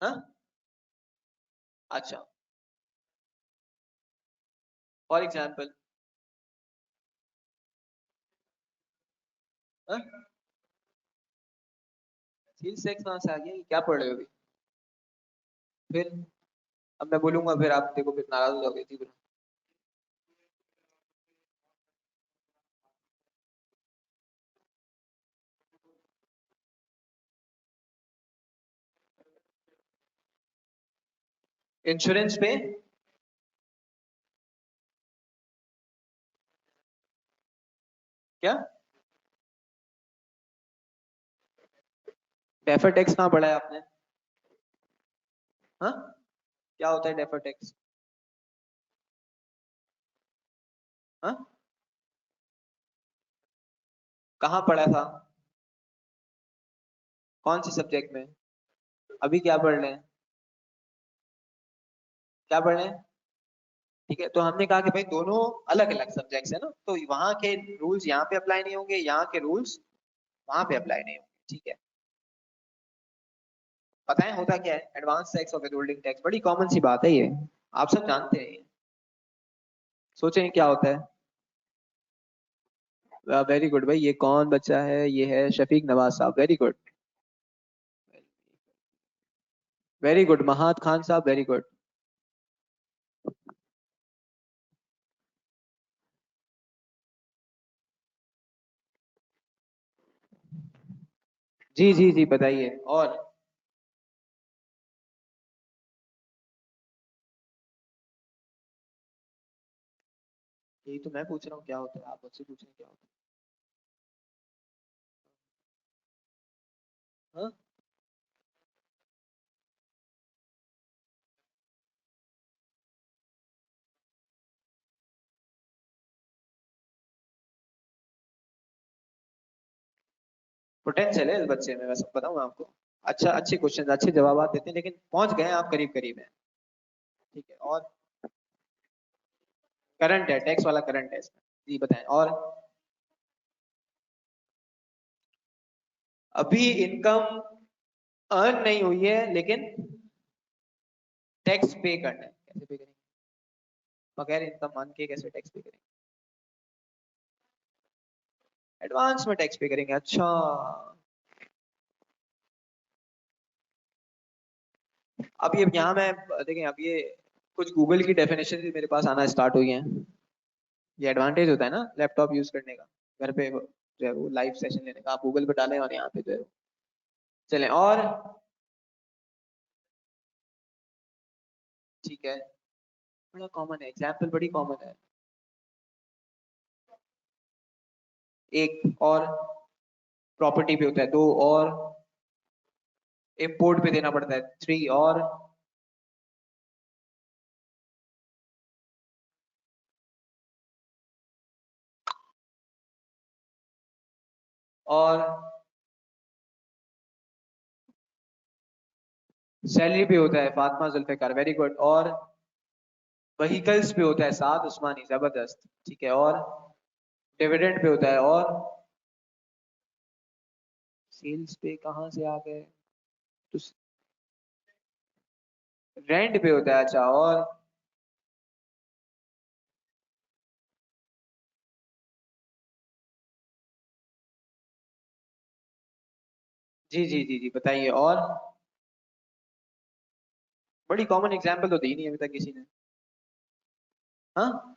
हाँ? अच्छा, फॉर एग्जाम्पल, सेल्स टैक्स कहाँ से आ गया, ये क्या पढ़ रहे हो अभी फिर? अब मैं बोलूंगा फिर आप देखो फिर नाराज हो जाओगे जी। इंश्योरेंस पे क्या, डेफर टैक्स कहाँ पढ़ा है आपने, हाँ? क्या होता है डेफर टैक्स, हाँ? कहाँ पढ़ा था, कौन सी सब्जेक्ट में, अभी क्या पढ़ रहे हैं, क्या पढ़ रहे हैं? ठीक है, तो हमने कहा कि भाई दोनों अलग अलग सब्जेक्ट्स है ना, तो वहां के रूल्स यहाँ पे अप्लाई नहीं होंगे, यहाँ के रूल्स वहां पे अप्लाई नहीं होंगे, ठीक है। पता है होता क्या है, एडवांस टैक्स और विथहोल्डिंग टैक्स बड़ी कॉमन सी बात है ये, आप सब जानते हैं। सोचें क्या होता है, वेरी गुड भाई, ये कौन बच्चा है, ये है शफीक नवाज साहब, very good, very good Mahat Khan साहब, वेरी गुड। जी जी जी बताइए। और यही तो मैं पूछ रहा हूँ क्या होता है, आप मुझसे पूछ रहे हैं क्या होता है, हाँ? पोटेंशियल है इस बच्चे में, मैं सब बताऊँ आपको। अच्छा, अच्छे क्वेश्चन, अच्छे जवाब देते हैं, लेकिन पहुंच गए हैं आप करीब करीब है, ठीक है। और करंट है, टैक्स वाला करंट है इसमें, जी बताएं। और अभी इनकम अर्न नहीं हुई है, लेकिन टैक्स पे करना है, कैसे पे करेंगे, बगैर इनकम अर्न के कैसे टैक्स पे करेंगे, एडवांस में टैक्स पे करेंगे, अच्छा। अब ये यहाँ मैं देखें, अब ये कुछ गूगल की डेफिनेशन भी मेरे पास आना स्टार्ट हुई है। ये एडवांटेज होता है ना लैपटॉप यूज करने का, घर पे जो है वो लाइव सेशन लेने का, आप गूगल पे डालें और यहाँ पे जो है चलें। और ठीक है, बड़ा कॉमन है, एग्जाम्पल बड़ी कॉमन है। एक और प्रॉपर्टी पे होता है, दो और इम्पोर्ट पे देना पड़ता है, थ्री और और सैलरी पे होता है फातिमा जुल्फिकार, वेरी गुड। और व्हीकल्स पे होता है साद उस्मानी, जबरदस्त, ठीक है। और डिविडेंड पे होता है, और सेल्स पे कहाँ से आ गए, तो रेंट पे होता है, अच्छा। और जी जी जी जी बताइए। और बड़ी कॉमन एग्जांपल तो दी नहीं अभी तक किसी ने। हाँ,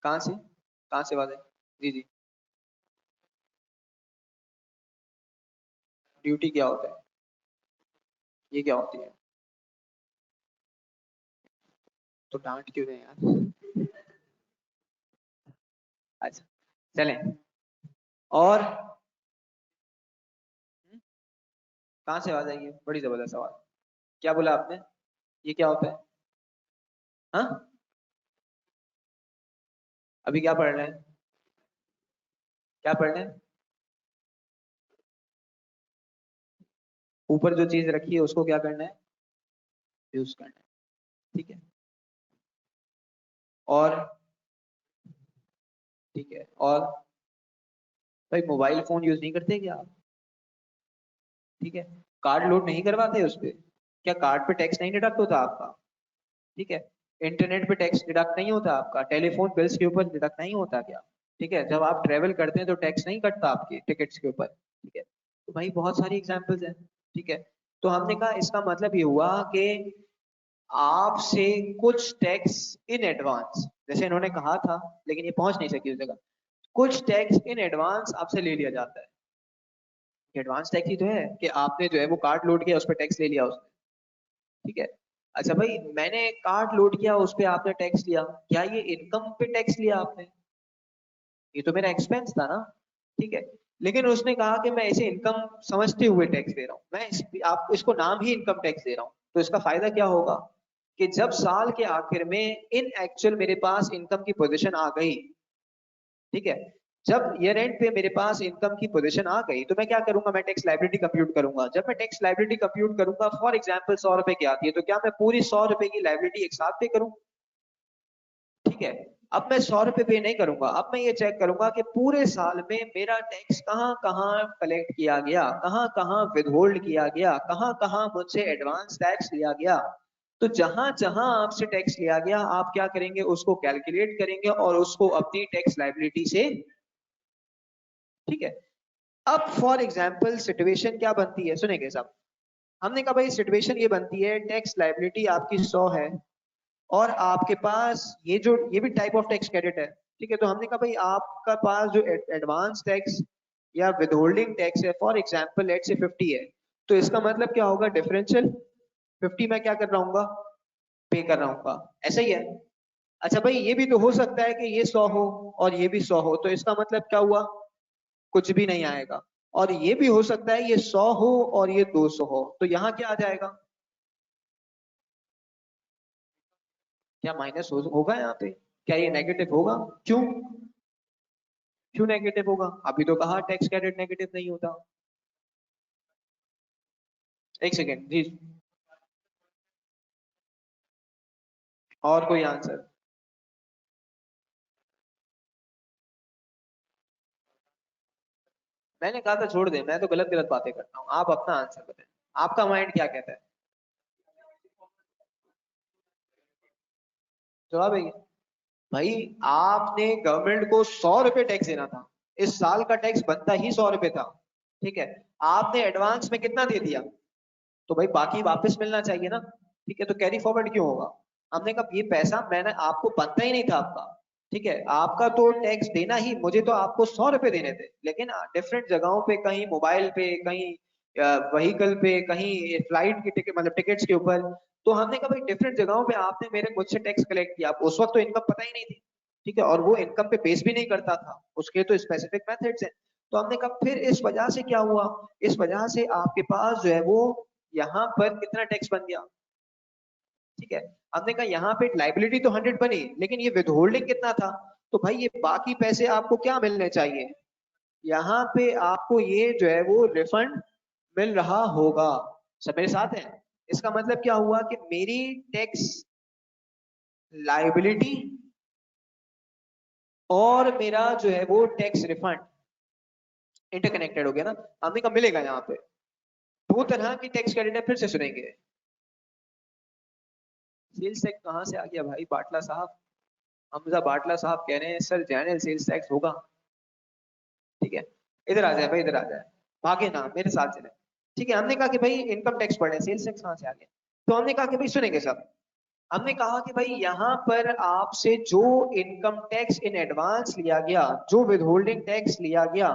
कहाँ से बात है? जी जी। ड्यूटी क्या होता है, ये क्या होती है? तो डांट क्यों रहे हैं यार? अच्छा, चलें। और कहाँ से आवाज आई है? बड़ी जबरदस्त आवाज। क्या बोला आपने? ये क्या होता है? हाँ, अभी क्या पढ़ रहे हैं? क्या पढ़ रहे हैं? ऊपर जो चीज रखी है उसको क्या करना है? यूज करना है, ठीक है। और ठीक है। और भाई मोबाइल फोन यूज नहीं करते क्या आप? ठीक है। कार्ड लोड नहीं करवाते उस पे? क्या कार्ड पे टैक्स नहीं डिडक्ट होता आपका? ठीक है। इंटरनेट पे टैक्स डिडक्ट नहीं होता आपका? टेलीफोन बिल्स के ऊपर डिडक्ट नहीं होता क्या? ठीक है। जब आप ट्रेवल करते हैं तो टैक्स नहीं कटता आपके टिकट्स के ऊपर? ठीक है। तो भाई बहुत सारी एग्जांपल्स हैं, ठीक है। तो हमने कहा इसका मतलब ये हुआ कि आपसे कुछ टैक्स इन एडवांस, जैसे इन्होंने कहा था लेकिन ये पहुंच नहीं सकी उस जगह, कुछ टैक्स इन एडवांस आपसे ले लिया जाता है। एडवांस टैक्स ही तो है कि आपने जो है वो कार्ड लोड किया, उस पर टैक्स ले लिया उसने, ठीक है। अच्छा भाई, मैंने कार्ड लोड किया, उस पे आपने टैक्स लिया, क्या ये इनकम पे टैक्स लिया आपने? ये तो मेरा एक्सपेंस था ना, ठीक है। लेकिन उसने कहा कि मैं इसे इनकम समझते हुए टैक्स दे रहा हूँ, आप इसको नाम ही इनकम टैक्स दे रहा हूँ। तो इसका फायदा क्या होगा कि जब साल के आखिर में इन एक्चुअल मेरे पास इनकम की पोजीशन आ गई, ठीक है, जब ईयर एंड पे मेरे पास इनकम की पोजीशन आ गई तो मैं क्या करूंगा, मैं टैक्स लाइबिलिटी कंप्यूट करूंगा। जब मैं टैक्स लाइबिलिटी कंप्यूट करूंगा, फॉर एग्जांपल 100 रुपए की आती है, तो क्या मैं पूरी 100 रुपए की लाइबिलिटी एक साथ पे करूं? ठीक है। अब मैं 100 रुपए पे नहीं करूंगा, अब मैं ये चेक करूंगा कि पूरे साल में मेरा टैक्स कहाँ कहाँ कलेक्ट किया गया, कहाँ कहाँ विदहोल्ड किया गया, कहाँ कहाँ मुझसे एडवांस टैक्स लिया गया। तो जहां जहां आपसे टैक्स लिया गया, आप क्या करेंगे, उसको कैलकुलेट करेंगे और उसको अपनी टैक्स लाइबिलिटी से, ठीक है। अब फॉर एग्जाम्पल सिचुएशन क्या बनती है, सुनेंगे साहब। हमने कहा भाई सिचुएशन ये बनती है, टैक्स लाइबिलिटी आपकी 100 है और आपके पास ये भी टाइप ऑफ टैक्स क्रेडिट है, ठीक है। तो हमने कहा भाई आपका पास जो एडवांस टैक्स या विदहोल्डिंग टैक्स है, फॉर एग्जांपल लेट्स से 50 है, तो इसका मतलब क्या होगा, डिफरेंशियल 50 मैं क्या कर रहा हूँ, पे कर रहा हूँ, ऐसा ही है। अच्छा भाई, ये भी तो हो सकता है कि ये 100 हो और ये भी 100 हो, तो इसका मतलब क्या हुआ, कुछ भी नहीं आएगा। और ये भी हो सकता है ये 100 हो और ये 200 हो, तो यहाँ क्या आ जाएगा, क्या माइनस होगा यहाँ पे? क्या ये नेगेटिव होगा? क्यों? क्यों नेगेटिव होगा? अभी तो कहा टैक्स क्रेडिट नेगेटिव नहीं होता। एक सेकेंड जी। और कोई आंसर? मैंने कहा था छोड़ दे, मैं तो गलत गलत बातें करता हूँ, आप अपना आंसर बताएं। आपका माइंड क्या कहता है? जवाब है ये। भाई आपने गवर्नमेंट को 100 रुपए टैक्स देना था, इस साल का टैक्स बनता ही 100 रुपए था, ठीक है। आपने एडवांस में कितना दे दिया, तो भाई बाकी वापस मिलना चाहिए ना, ठीक है। तो कैरी फॉरवर्ड क्यों होगा? हमने कहा ये पैसा मैंने आपको बनता ही नहीं था आपका, ठीक है। आपका तो टैक्स देना ही, मुझे तो आपको 100 रुपए देने थे, लेकिन डिफरेंट जगहों पे, कहीं मोबाइल पे, कहीं व्हीकल पे, कहीं फ्लाइट की टिकट मतलब टिकट्स के ऊपर, तो हमने कहा भाई डिफरेंट जगहों पे आपने मेरे मुझसे टैक्स कलेक्ट किया, उस वक्त तो इनकम पता ही नहीं थी, ठीक है। और वो इनकम पे बेस भी नहीं करता था, उसके तो स्पेसिफिक मेथड्स हैं। तो हमने कहा फिर इस वजह से क्या हुआ, इस वजह से आपके पास जो है वो यहाँ पर कितना टैक्स बन गया, ठीक है। हमने कहा यहाँ पे लाइबिलिटी तो 100 बनी, लेकिन ये विदहोल्डिंग कितना था, तो भाई ये बाकी पैसे आपको क्या मिलने चाहिए, यहाँ पे आपको ये जो है वो रिफंड मिल रहा होगा। सब मेरे साथ हैं? इसका मतलब क्या हुआ कि मेरी टैक्स लायबिलिटी और मेरा जो है वो टैक्स रिफंड इंटरकनेक्टेड हो गया ना। हमने कब मिलेगा यहाँ पे? दो तरह की टैक्स क्रेडिट है, फिर से सुनेंगे। सेल्स टैक्स कहाँ से आ गया भाई? बाटला साहब, हमजा बाटला साहब कह रहे हैं सर जनरल सेल्स टैक्स होगा। ठीक है, इधर आ जाए भाई, इधर आ जाए, भागे ना, मेरे साथ चले। ठीक है, हमने कहा कि भाई इनकम टैक्स पढ़े, सेल्स टैक्स कहाँ से आ गया? तो हमने कहा कि भाई सुनेंगे सब। हमने कहा कि भाई यहाँ पर आपसे जो इनकम टैक्स इन एडवांस लिया गया, जो विद होल्डिंग टैक्स लिया गया,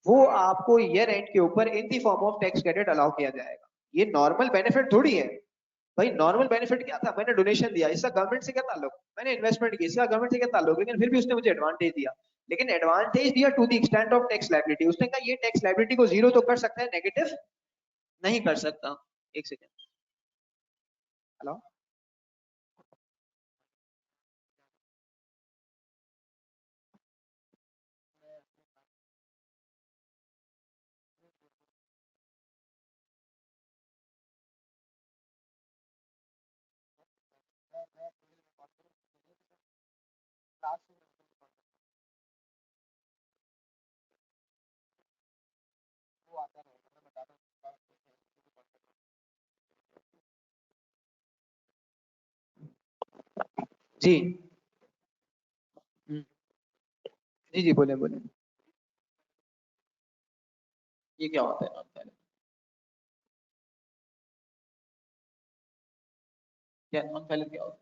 वो आपको ईयर एंड के ऊपर in the form of tax credit allow किया जाएगा। ये नॉर्मल बेनिफिट थोड़ी है भाई। नॉर्मल बेनिफिट क्या था? मैंने डोनेशन दिया, इसका गवर्नमेंट से क्या ताल्लुक? मैंने इन्वेस्टमेंट की, इसका गवर्नमेंट से क्या ताल्लुक? लेकिन फिर भी उसने मुझे एडवांटेज दिया। लेकिन एडवांटेज दिया to the extent of tax liability. उसने कहा ये टैक्स लायबिलिटी को जीरो तो कर सकता है, नेगेटिव नहीं कर सकता। एक सेकेंड, हेलो। जी। हम्म, जी जी, बोले बोले। ये क्या होता है नॉन पैरेलल? क्या नॉन पैरेलल क्या होता है?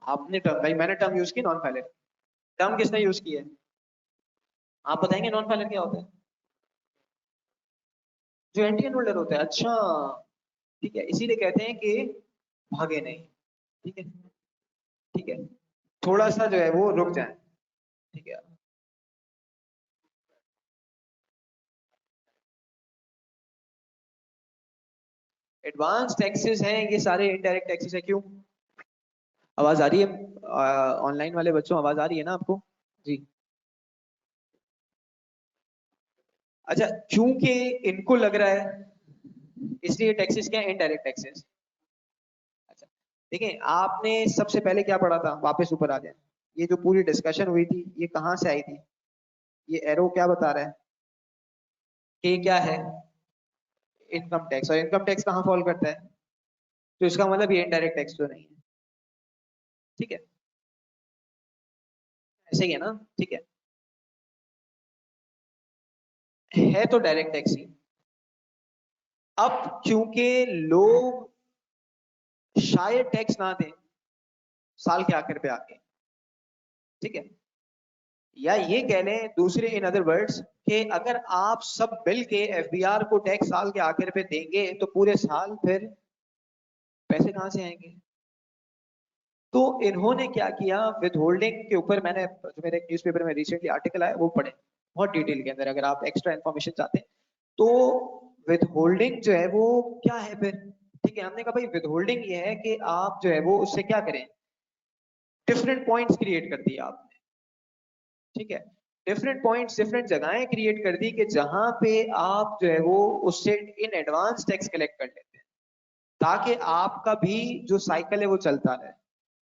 आपने टर्म, भाई मैंने टर्म यूज की नॉन पैरेलल। टर्म किसने यूज की है? आप बताएंगे नॉन पैरेलल क्या होता है? जो एंटी एनरोल्डर होता है, अच्छा। ठीक है, इसीलिए कहते हैं कि भागे नहीं। ठीक है, ठीक है, थोड़ा सा जो है वो रुक जाए। ठीक है, एडवांस टैक्सेस हैं ये सारे, इनडायरेक्ट टैक्सेस है। क्यों? आवाज आ रही है? ऑनलाइन वाले बच्चों, आवाज आ रही है ना आपको? जी। अच्छा, क्योंकि इनको लग रहा है इसलिए टैक्सेस क्या है? Indirect taxes. अच्छा, देखिए आपने सबसे पहले क्या पढ़ा था? वापस ऊपर आ जाए। ये जो पूरी डिस्कशन हुई थी ये कहाँ से आई थी? ये एरो क्या बता रहा है कि क्या है? Income tax. और इनकम टैक्स कहाँ फॉल करता है? तो इसका मतलब ये इनडायरेक्ट टैक्स तो नहीं है। ठीक है, ऐसे ही है ना? ठीक है तो डायरेक्ट टैक्स ही। अब क्योंकि लोग शायद टैक्स ना दें साल के आखिर पे आके, ठीक है, या ये कह लें दूसरे इन अदर वर्ड्स कि अगर आप सब मिल के एफबीआर को टैक्स साल के आखिर पे देंगे तो पूरे साल फिर पैसे कहां से आएंगे? तो इन्होंने क्या किया, विद होल्डिंग के ऊपर मैंने जो मेरे न्यूज़पेपर में रिसेंटली आर्टिकल आया वो पढ़े बहुत डिटेल के अंदर, अगर आप एक्स्ट्रा इन्फॉर्मेशन चाहते हैं तो। विद होल्डिंग जो है वो क्या है फिर? ठीक है, हमने कहा भाई विद होल्डिंग ये है कि आप जो है वो उससे क्या करें, डिफरेंट पॉइंट्स क्रिएट कर दिए आपने। ठीक है, डिफरेंट पॉइंट्स, डिफरेंट जगहें क्रिएट कर दी कि जहां पे आप जो है वो उससे इन एडवांस टैक्स कलेक्ट कर लेते हैं, ताकि आपका भी जो साइकिल है वो चलता रहे।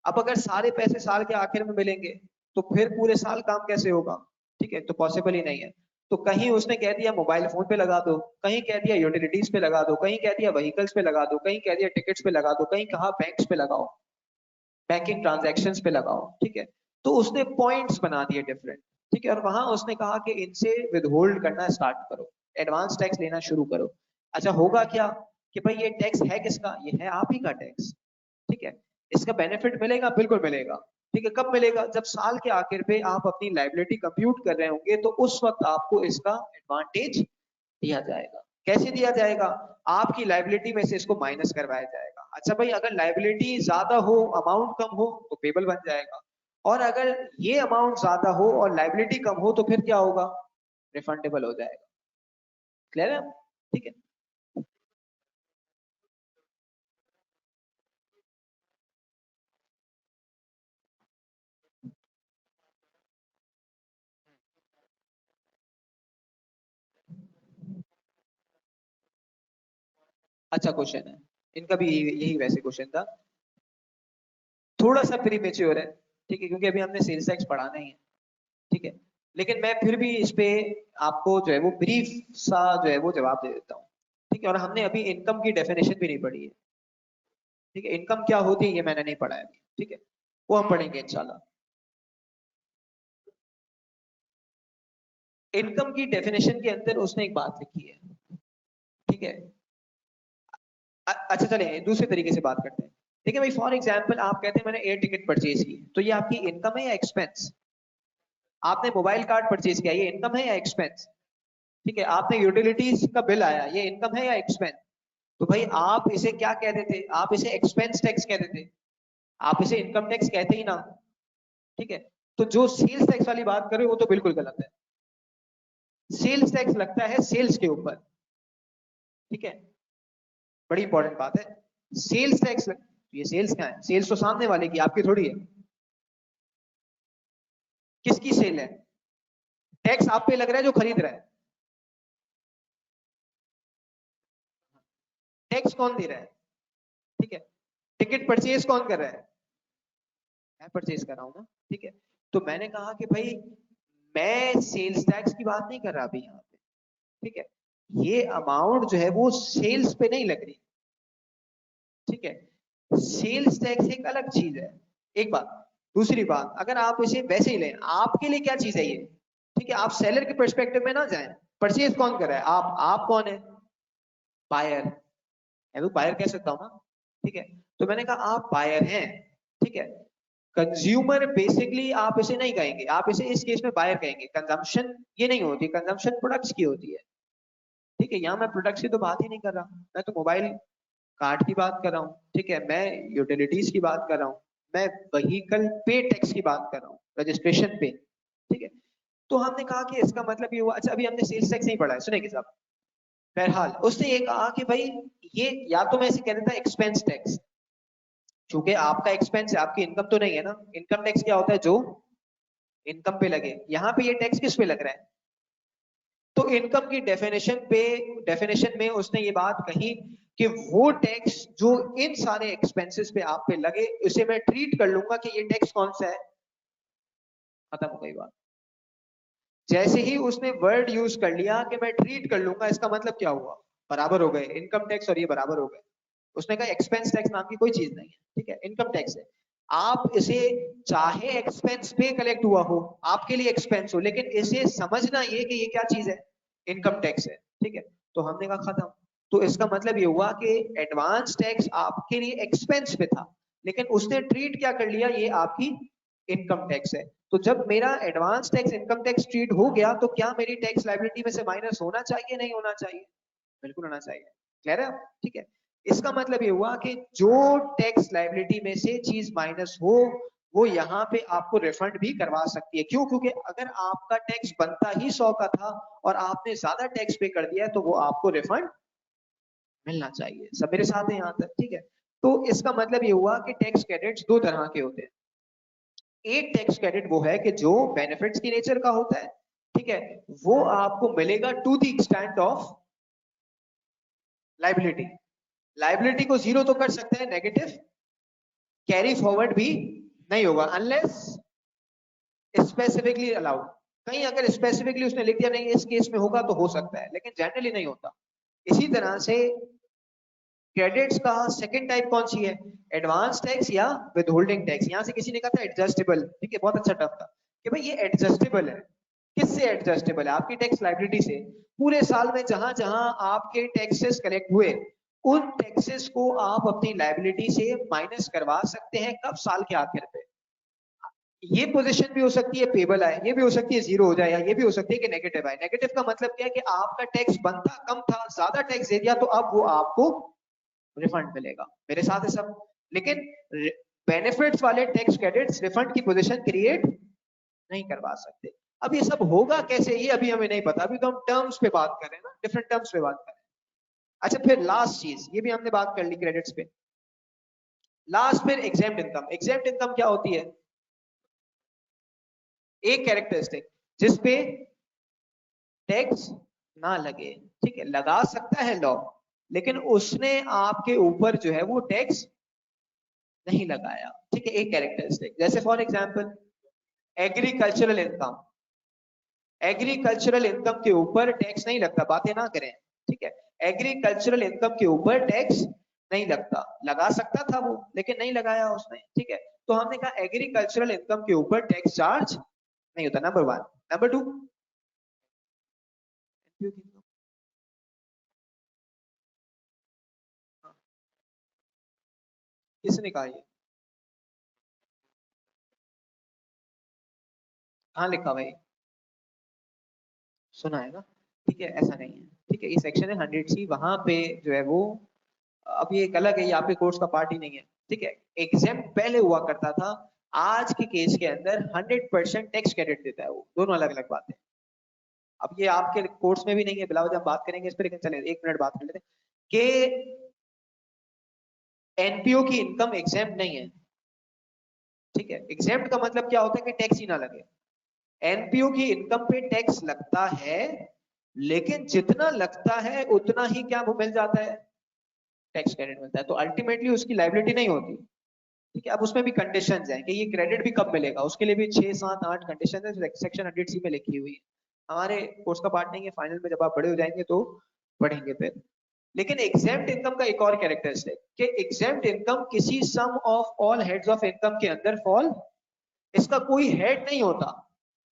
अब अगर सारे पैसे साल के आखिर में मिलेंगे तो फिर पूरे साल काम कैसे होगा? ठीक है, तो पॉसिबल ही नहीं है। तो कहीं उसने कह दिया मोबाइल फोन पे लगा दो, कहीं कह दिया यूटिलिटीज पे लगा दो, कहीं कह दिया व्हीकल्स पे लगा दो, कहीं कह दिया टिकट्स पे लगा दो, कहीं कहा बैंक्स पे लगाओ, बैंकिंग ट्रांजैक्शंस पे लगाओ। ठीक है, तो उसने पॉइंट्स बना दिए डिफरेंट। ठीक है, और वहां उसने कहा कि इनसे विदहोल्ड करना स्टार्ट करो, एडवांस टैक्स लेना शुरू करो। अच्छा, होगा क्या कि भाई ये टैक्स है किसका? ये है आप ही का टैक्स। ठीक है, इसका बेनिफिट मिलेगा, बिल्कुल मिलेगा। ठीक है, कब मिलेगा? जब साल के आखिर पे आप अपनी लाइबिलिटी कंप्यूट कर रहे होंगे तो उस वक्त आपको इसका एडवांटेज दिया जाएगा। कैसे दिया जाएगा? आपकी लाइबिलिटी में से इसको माइनस करवाया जाएगा। अच्छा भाई, अगर लाइबिलिटी ज्यादा हो, अमाउंट कम हो तो पेबल बन जाएगा, और अगर ये अमाउंट ज्यादा हो और लाइबिलिटी कम हो तो फिर क्या होगा? रिफंडेबल हो जाएगा। क्लियर है? ठीक है। अच्छा क्वेश्चन है, इनका भी यही वैसे क्वेश्चन था, थोड़ा सा प्रीमेच्योर है, ठीक है, क्योंकि अभी हमने सेल्स टैक्स पढ़ाना ही है, ठीक है, लेकिन मैं फिर भी इस पे आपको जो है वो ब्रीफ सा जो है वो जवाब दे देता हूँ, ठीक है। और हमने अभी इनकम की डेफिनेशन भी नहीं पढ़ी है, ठीक है, इनकम क्या होती है ये मैंने नहीं पढ़ा है अभी, ठीक है, वो हम पढ़ेंगे इंशाल्लाह। इनकम की डेफिनेशन के अंदर उसने एक बात लिखी है, ठीक है। अच्छा चले दूसरे तरीके से बात करते हैं, ठीक है भाई, फॉर एग्जाम्पल आप कहते हैं मैंने एयर टिकट परचेज की, तो ये आपकी इनकम है या एक्सपेंस? आपने मोबाइल कार्ड परचेज किया, ये इनकम है या एक्सपेंस? ठीक है, आपने यूटिलिटीज का बिल आया, ये इनकम है या एक्सपेंस? तो भाई आप इसे क्या कह देते, आप इसे एक्सपेंस टैक्स कह देते, आप इसे इनकम टैक्स कहते ही ना, ठीक है। तो जो सेल्स टैक्स वाली बात कर रहे हो वो तो बिल्कुल गलत है, सेल्स टैक्स लगता है सेल्स के ऊपर, ठीक है, बड़ी इंपॉर्टेंट बात है, सेल्स टैक्स ये सेल्स क्या है, सेल्स तो सामने वाले की, आपकी थोड़ी है। किसकी सेल है? टैक्स आप पे लग रहा है जो खरीद रहा है, टैक्स कौन दे रहा है? ठीक है, टिकट परचेज कौन कर रहा है? मैं परचेज कर रहा हूं ना, ठीक है। तो मैंने कहा कि भाई मैं सेल्स टैक्स की बात नहीं कर रहा अभी यहाँ पे, ठीक है, ये अमाउंट जो है वो सेल्स पे नहीं लग रही, ठीक है, सेल्स टैक्स एक अलग चीज है, एक बात। दूसरी बात, अगर आप इसे वैसे ही लें, आपके लिए क्या चीज है ये, ठीक है, आप सेलर के पर्सपेक्टिव में ना जाएं, परचेज कौन कर रहा है? आप कौन है? बायर, मैं तो बायर कह सकता हूँ ना, ठीक है। तो मैंने कहा आप बायर हैं, ठीक है, कंज्यूमर बेसिकली आप इसे नहीं कहेंगे, आप इसे इस केस में बायर कहेंगे, कंजम्पशन ये नहीं होती, कंजम्पशन प्रोडक्ट्स की होती है, ठीक है, यहाँ मैं प्रोडक्ट्स की तो बात ही नहीं कर रहा, मैं तो मोबाइल कार्ड की बात कर रहा हूँ, ठीक है, मैं यूटिलिटीज की बात कर रहा हूँ, मैं व्हीकल पे टैक्स की बात कर रहा हूँ, रजिस्ट्रेशन पे, ठीक है। तो हमने कहा कि इसका मतलब ये हुआ, अच्छा अभी हमने सेल्स टैक्स नहीं पढ़ा है, सुनेंगे साहब, बहरहाल उसने ये कहा कि भाई ये या तो मैं इसे कह देता एक्सपेंस टैक्स, क्योंकि आपका एक्सपेंस है, आपकी इनकम तो नहीं है ना, इनकम टैक्स क्या होता है, जो इनकम पे लगे, यहाँ पे ये टैक्स किस पे लग रहा है? तो इनकम की डेफिनेशन में उसने ये बात कही कि वो टैक्स जो इन सारे एक्सपेंसेस पे आप पे लगे, उसे मैं ट्रीट कर लूंगा कि ये टैक्स कौन सा है, खत्म हो गई बात। जैसे ही उसने वर्ड यूज कर लिया कि मैं ट्रीट कर लूंगा, इसका मतलब क्या हुआ, बराबर हो गए, इनकम टैक्स और ये बराबर हो गए। उसने कहा एक्सपेंस टैक्स नाम की कोई चीज नहीं है, ठीक है, इनकम टैक्स है, आप इसे चाहे एक्सपेंस पे कलेक्ट हुआ हो, आपके लिए एक्सपेंस हो, लेकिन इसे समझना ये कि ये क्या चीज है, इनकम टैक्स है, ठीक है। तो हमने कहा खत्म। तो इसका मतलब ये हुआ कि एडवांस टैक्स आपके लिए एक्सपेंस पे था, लेकिन उसने ट्रीट क्या कर लिया, ये आपकी इनकम टैक्स है। तो जब मेरा advance tax income tax treat हो गया, तो क्या मेरी टैक्स लायबिलिटी में से माइनस होना चाहिए, नहीं होना चाहिए? बिल्कुल होना चाहिए, क्लियर है, ठीक है। इसका मतलब ये हुआ कि जो टैक्स लायबिलिटी में से चीज माइनस हो, वो यहाँ पे आपको रिफंड भी करवा सकती है, क्यों? क्योंकि अगर आपका टैक्स बनता ही 100 का था और आपने ज्यादा टैक्स पे कर दिया है, तो वो आपको रिफंड मिलना चाहिए। सब मेरे साथ है यहाँ तक, ठीक है। तो इसका मतलब ये हुआ कि टैक्स क्रेडिट्स दो तरह के होते हैं, एक टैक्स क्रेडिट वो है कि जो बेनिफिट्स की नेचर का होता है, ठीक है, वो आपको मिलेगा to the extent of liability, liability को जीरो तो कर सकते हैं, नेगेटिव कैरी फॉरवर्ड भी नहीं होगा अनलेस स्पेसिफिकली अलाउड। कहीं अगर स्पेसिफिकली उसने लिख दिया नहीं इस केस में होगा तो हो सकता है, लेकिन जनरली नहीं होता। इसी तरह से क्रेडिट्स का सेकंड टाइप कौन सी है, एडवांस टैक्स या विद होल्डिंग टैक्स। यहां से किसी ने कहा था एडजस्टेबल, ठीक है, बहुत अच्छा टर्म था कि भाई ये एडजस्टेबल है। किससे एडजस्टेबल है? आपकी टैक्स लाइबिलिटी से। पूरे साल में जहां जहां आपके टैक्सेस कलेक्ट हुए, उन टैक्सेस को आप अपनी लाइबिलिटी से माइनस करवा सकते हैं, कब? साल के आखिर पे। ये पोजीशन भी हो सकती है पेबल आए, ये भी हो सकती है जीरो हो जाए, या ये भी हो सकती है कि नेगेटिव आए। नेगेटिव का मतलब क्या है कि आपका टैक्स बनता कम था, ज्यादा टैक्स दे दिया, तो अब वो आपको रिफंड मिलेगा। मेरे साथ है सब? लेकिन बेनिफिट्स वाले टैक्स क्रेडिट्स रिफंड की पोजीशन क्रिएट नहीं करवा सकते। अब ये सब होगा कैसे, ये अभी हमें नहीं पता, अभी तो हम टर्म्स पे बात कर रहे हैं ना, डिफरेंट टर्म्स पे बात कर रहे हैं। अच्छा फिर लास्ट चीज, ये भी हमने बात कर ली क्रेडिट्स पे, लास्ट फिर एग्जेम्प्ट इनकम। एग्जेम्प्ट इनकम क्या होती है? एक कैरेक्टरिस्टिक जिसपे टैक्स ना लगे, ठीक है, लगा सकता है लॉ, लेकिन उसने आपके ऊपर जो है वो टैक्स नहीं लगाया, ठीक है। एक कैरेक्टरिस्टिक, जैसे for example agricultural income, agricultural income के ऊपर टैक्स नहीं लगता, बातें ना करें, ठीक है। एग्रीकल्चरल इनकम के ऊपर टैक्स नहीं लगता, लगा सकता था वो लेकिन नहीं लगाया उसने, ठीक है। तो हमने कहा एग्रीकल्चरल इनकम के ऊपर टैक्स चार्ज नहीं होता, नंबर 1। नंबर 2, किसने कहा ये, कहाँ लिखा भाई, सुना है ना, ठीक है। ऐसा नहीं है, ठीक है। ये सेक्शन है 100C, वहां पे जो है वो, अब ये एक अलग है, ये आपके कोर्स का पार्ट ही नहीं है, ठीक है। एग्जाम पहले हुआ करता था, आज के केस के अंदर 100% टैक्स क्रेडिट देता है वो, दोनों अलग अलग बातें। अब ये आपके कोर्स में भी नहीं है, बिलावल जब बात करेंगे इस पर, लेकिन चले 1 मिनट बात कर लेते हैं कि एनपीओ की इनकम एग्जाम नहीं है, ठीक है। एग्जाम का मतलब क्या होता है कि टैक्स ही ना लगे। एनपीओ की इनकम पे टैक्स लगता है, लेकिन जितना लगता है उतना ही क्या वो मिल जाता है, टैक्स क्रेडिट मिलता है। तो अल्टीमेटली उसकी लायबिलिटी नहीं होती, ठीक है। अब उसमें भी कंडीशंस हैं कि ये क्रेडिट भी कब मिलेगा, उसके लिए भी 6, 7, 8 कंडीशन है, सेक्शन 100C में लिखी हुई है। हमारे कोर्स का पार्ट नहीं है, फाइनल में जब आप बड़े हो जाएंगे तो पढ़ेंगे फिर। लेकिन एग्जेम्प्ट इनकम का एक और कैरेक्टरिस्टिक कि एग्जेम्प्ट इनकम किसी sum of all heads of income के अंदर फॉल, इसका कोई हेड नहीं होता,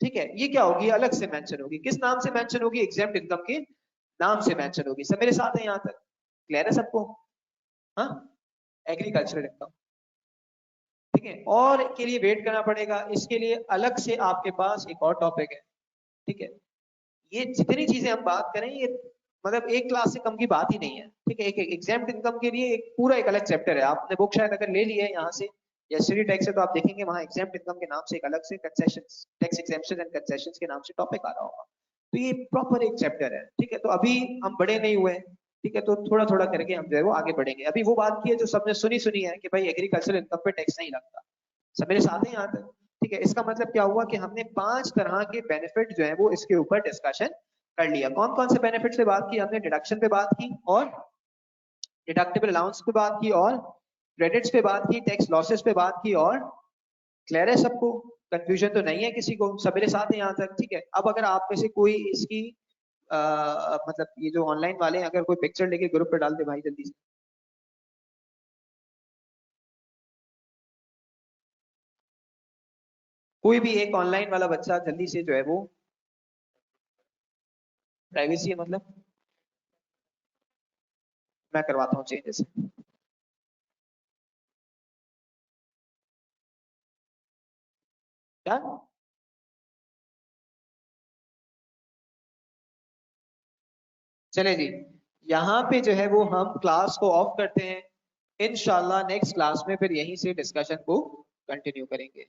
ठीक है। ये क्या होगी, अलग से मेंशन होगी, किस नाम से मेंशन होगी, एग्जेम्प्ट इनकम के नाम से मेंशन होगी। सब मेरे साथ है यहाँ तक, क्लियर है सबको, हाँ। एग्रीकल्चरल इनकम, ठीक है। और के लिए वेट करना पड़ेगा, इसके लिए अलग से आपके पास एक और टॉपिक है, ठीक है। ये जितनी चीजें हम बात करें ये मतलब एक क्लास से कम की बात ही नहीं है, ठीक है। एक एग्जाम्प्ट इनकम के लिए एक पूरा एक अलग चैप्टर है, आपने बुक शायद अगर ले ली है यहाँ से या स्टडी टैक्स से, तो आप देखेंगे वहाँ एग्जाम्प्ट इनकम के नाम से एक अलग से concessions, tax exemption and concessions के नाम से टॉपिक आ रहा होगा। तो ये प्रॉपर एक चैप्टर है, ठीक है। तो अभी हम बड़े नहीं हुए, ठीक है, तो थोड़ा थोड़ा करके हम जो है वो आगे बढ़ेंगे। अभी वो बात की है जो सबने सुनी सुनी है कि भाई एग्रीकल्चर इनकम पे टैक्स नहीं लगता, सब मेरे साथ हैं यहाँ तक, ठीक है। इसका मतलब क्या हुआ कि हमने 5 तरह के बेनिफिट जो है वो इसके ऊपर डिस्कशन कर लिया। कौन कौन से बेनिफिट पे बात की हमने, डिडक्शन पे बात की, और डिडक्टेबल अलाउंस पे बात की, और क्रेडिट्स पे बात की, टैक्स लॉसेस पे बात की, और क्लियर है सबको, कंफ्यूजन तो नहीं है किसी को, सब मेरे साथ है यहाँ तक, ठीक है। अब अगर आप में से कोई इसकी मतलब ये जो ऑनलाइन वाले हैं, अगर कोई पिक्चर लेके ग्रुप पे डाल दे भाई जल्दी से। कोई भी एक ऑनलाइन वाला बच्चा जल्दी से जो है वो, प्राइवेसी है मतलब, मैं करवाता हूँ चेंजेस। क्या, चले जी, यहाँ पे जो है वो हम क्लास को ऑफ करते हैं, इंशाल्लाह नेक्स्ट क्लास में फिर यहीं से डिस्कशन को कंटिन्यू करेंगे।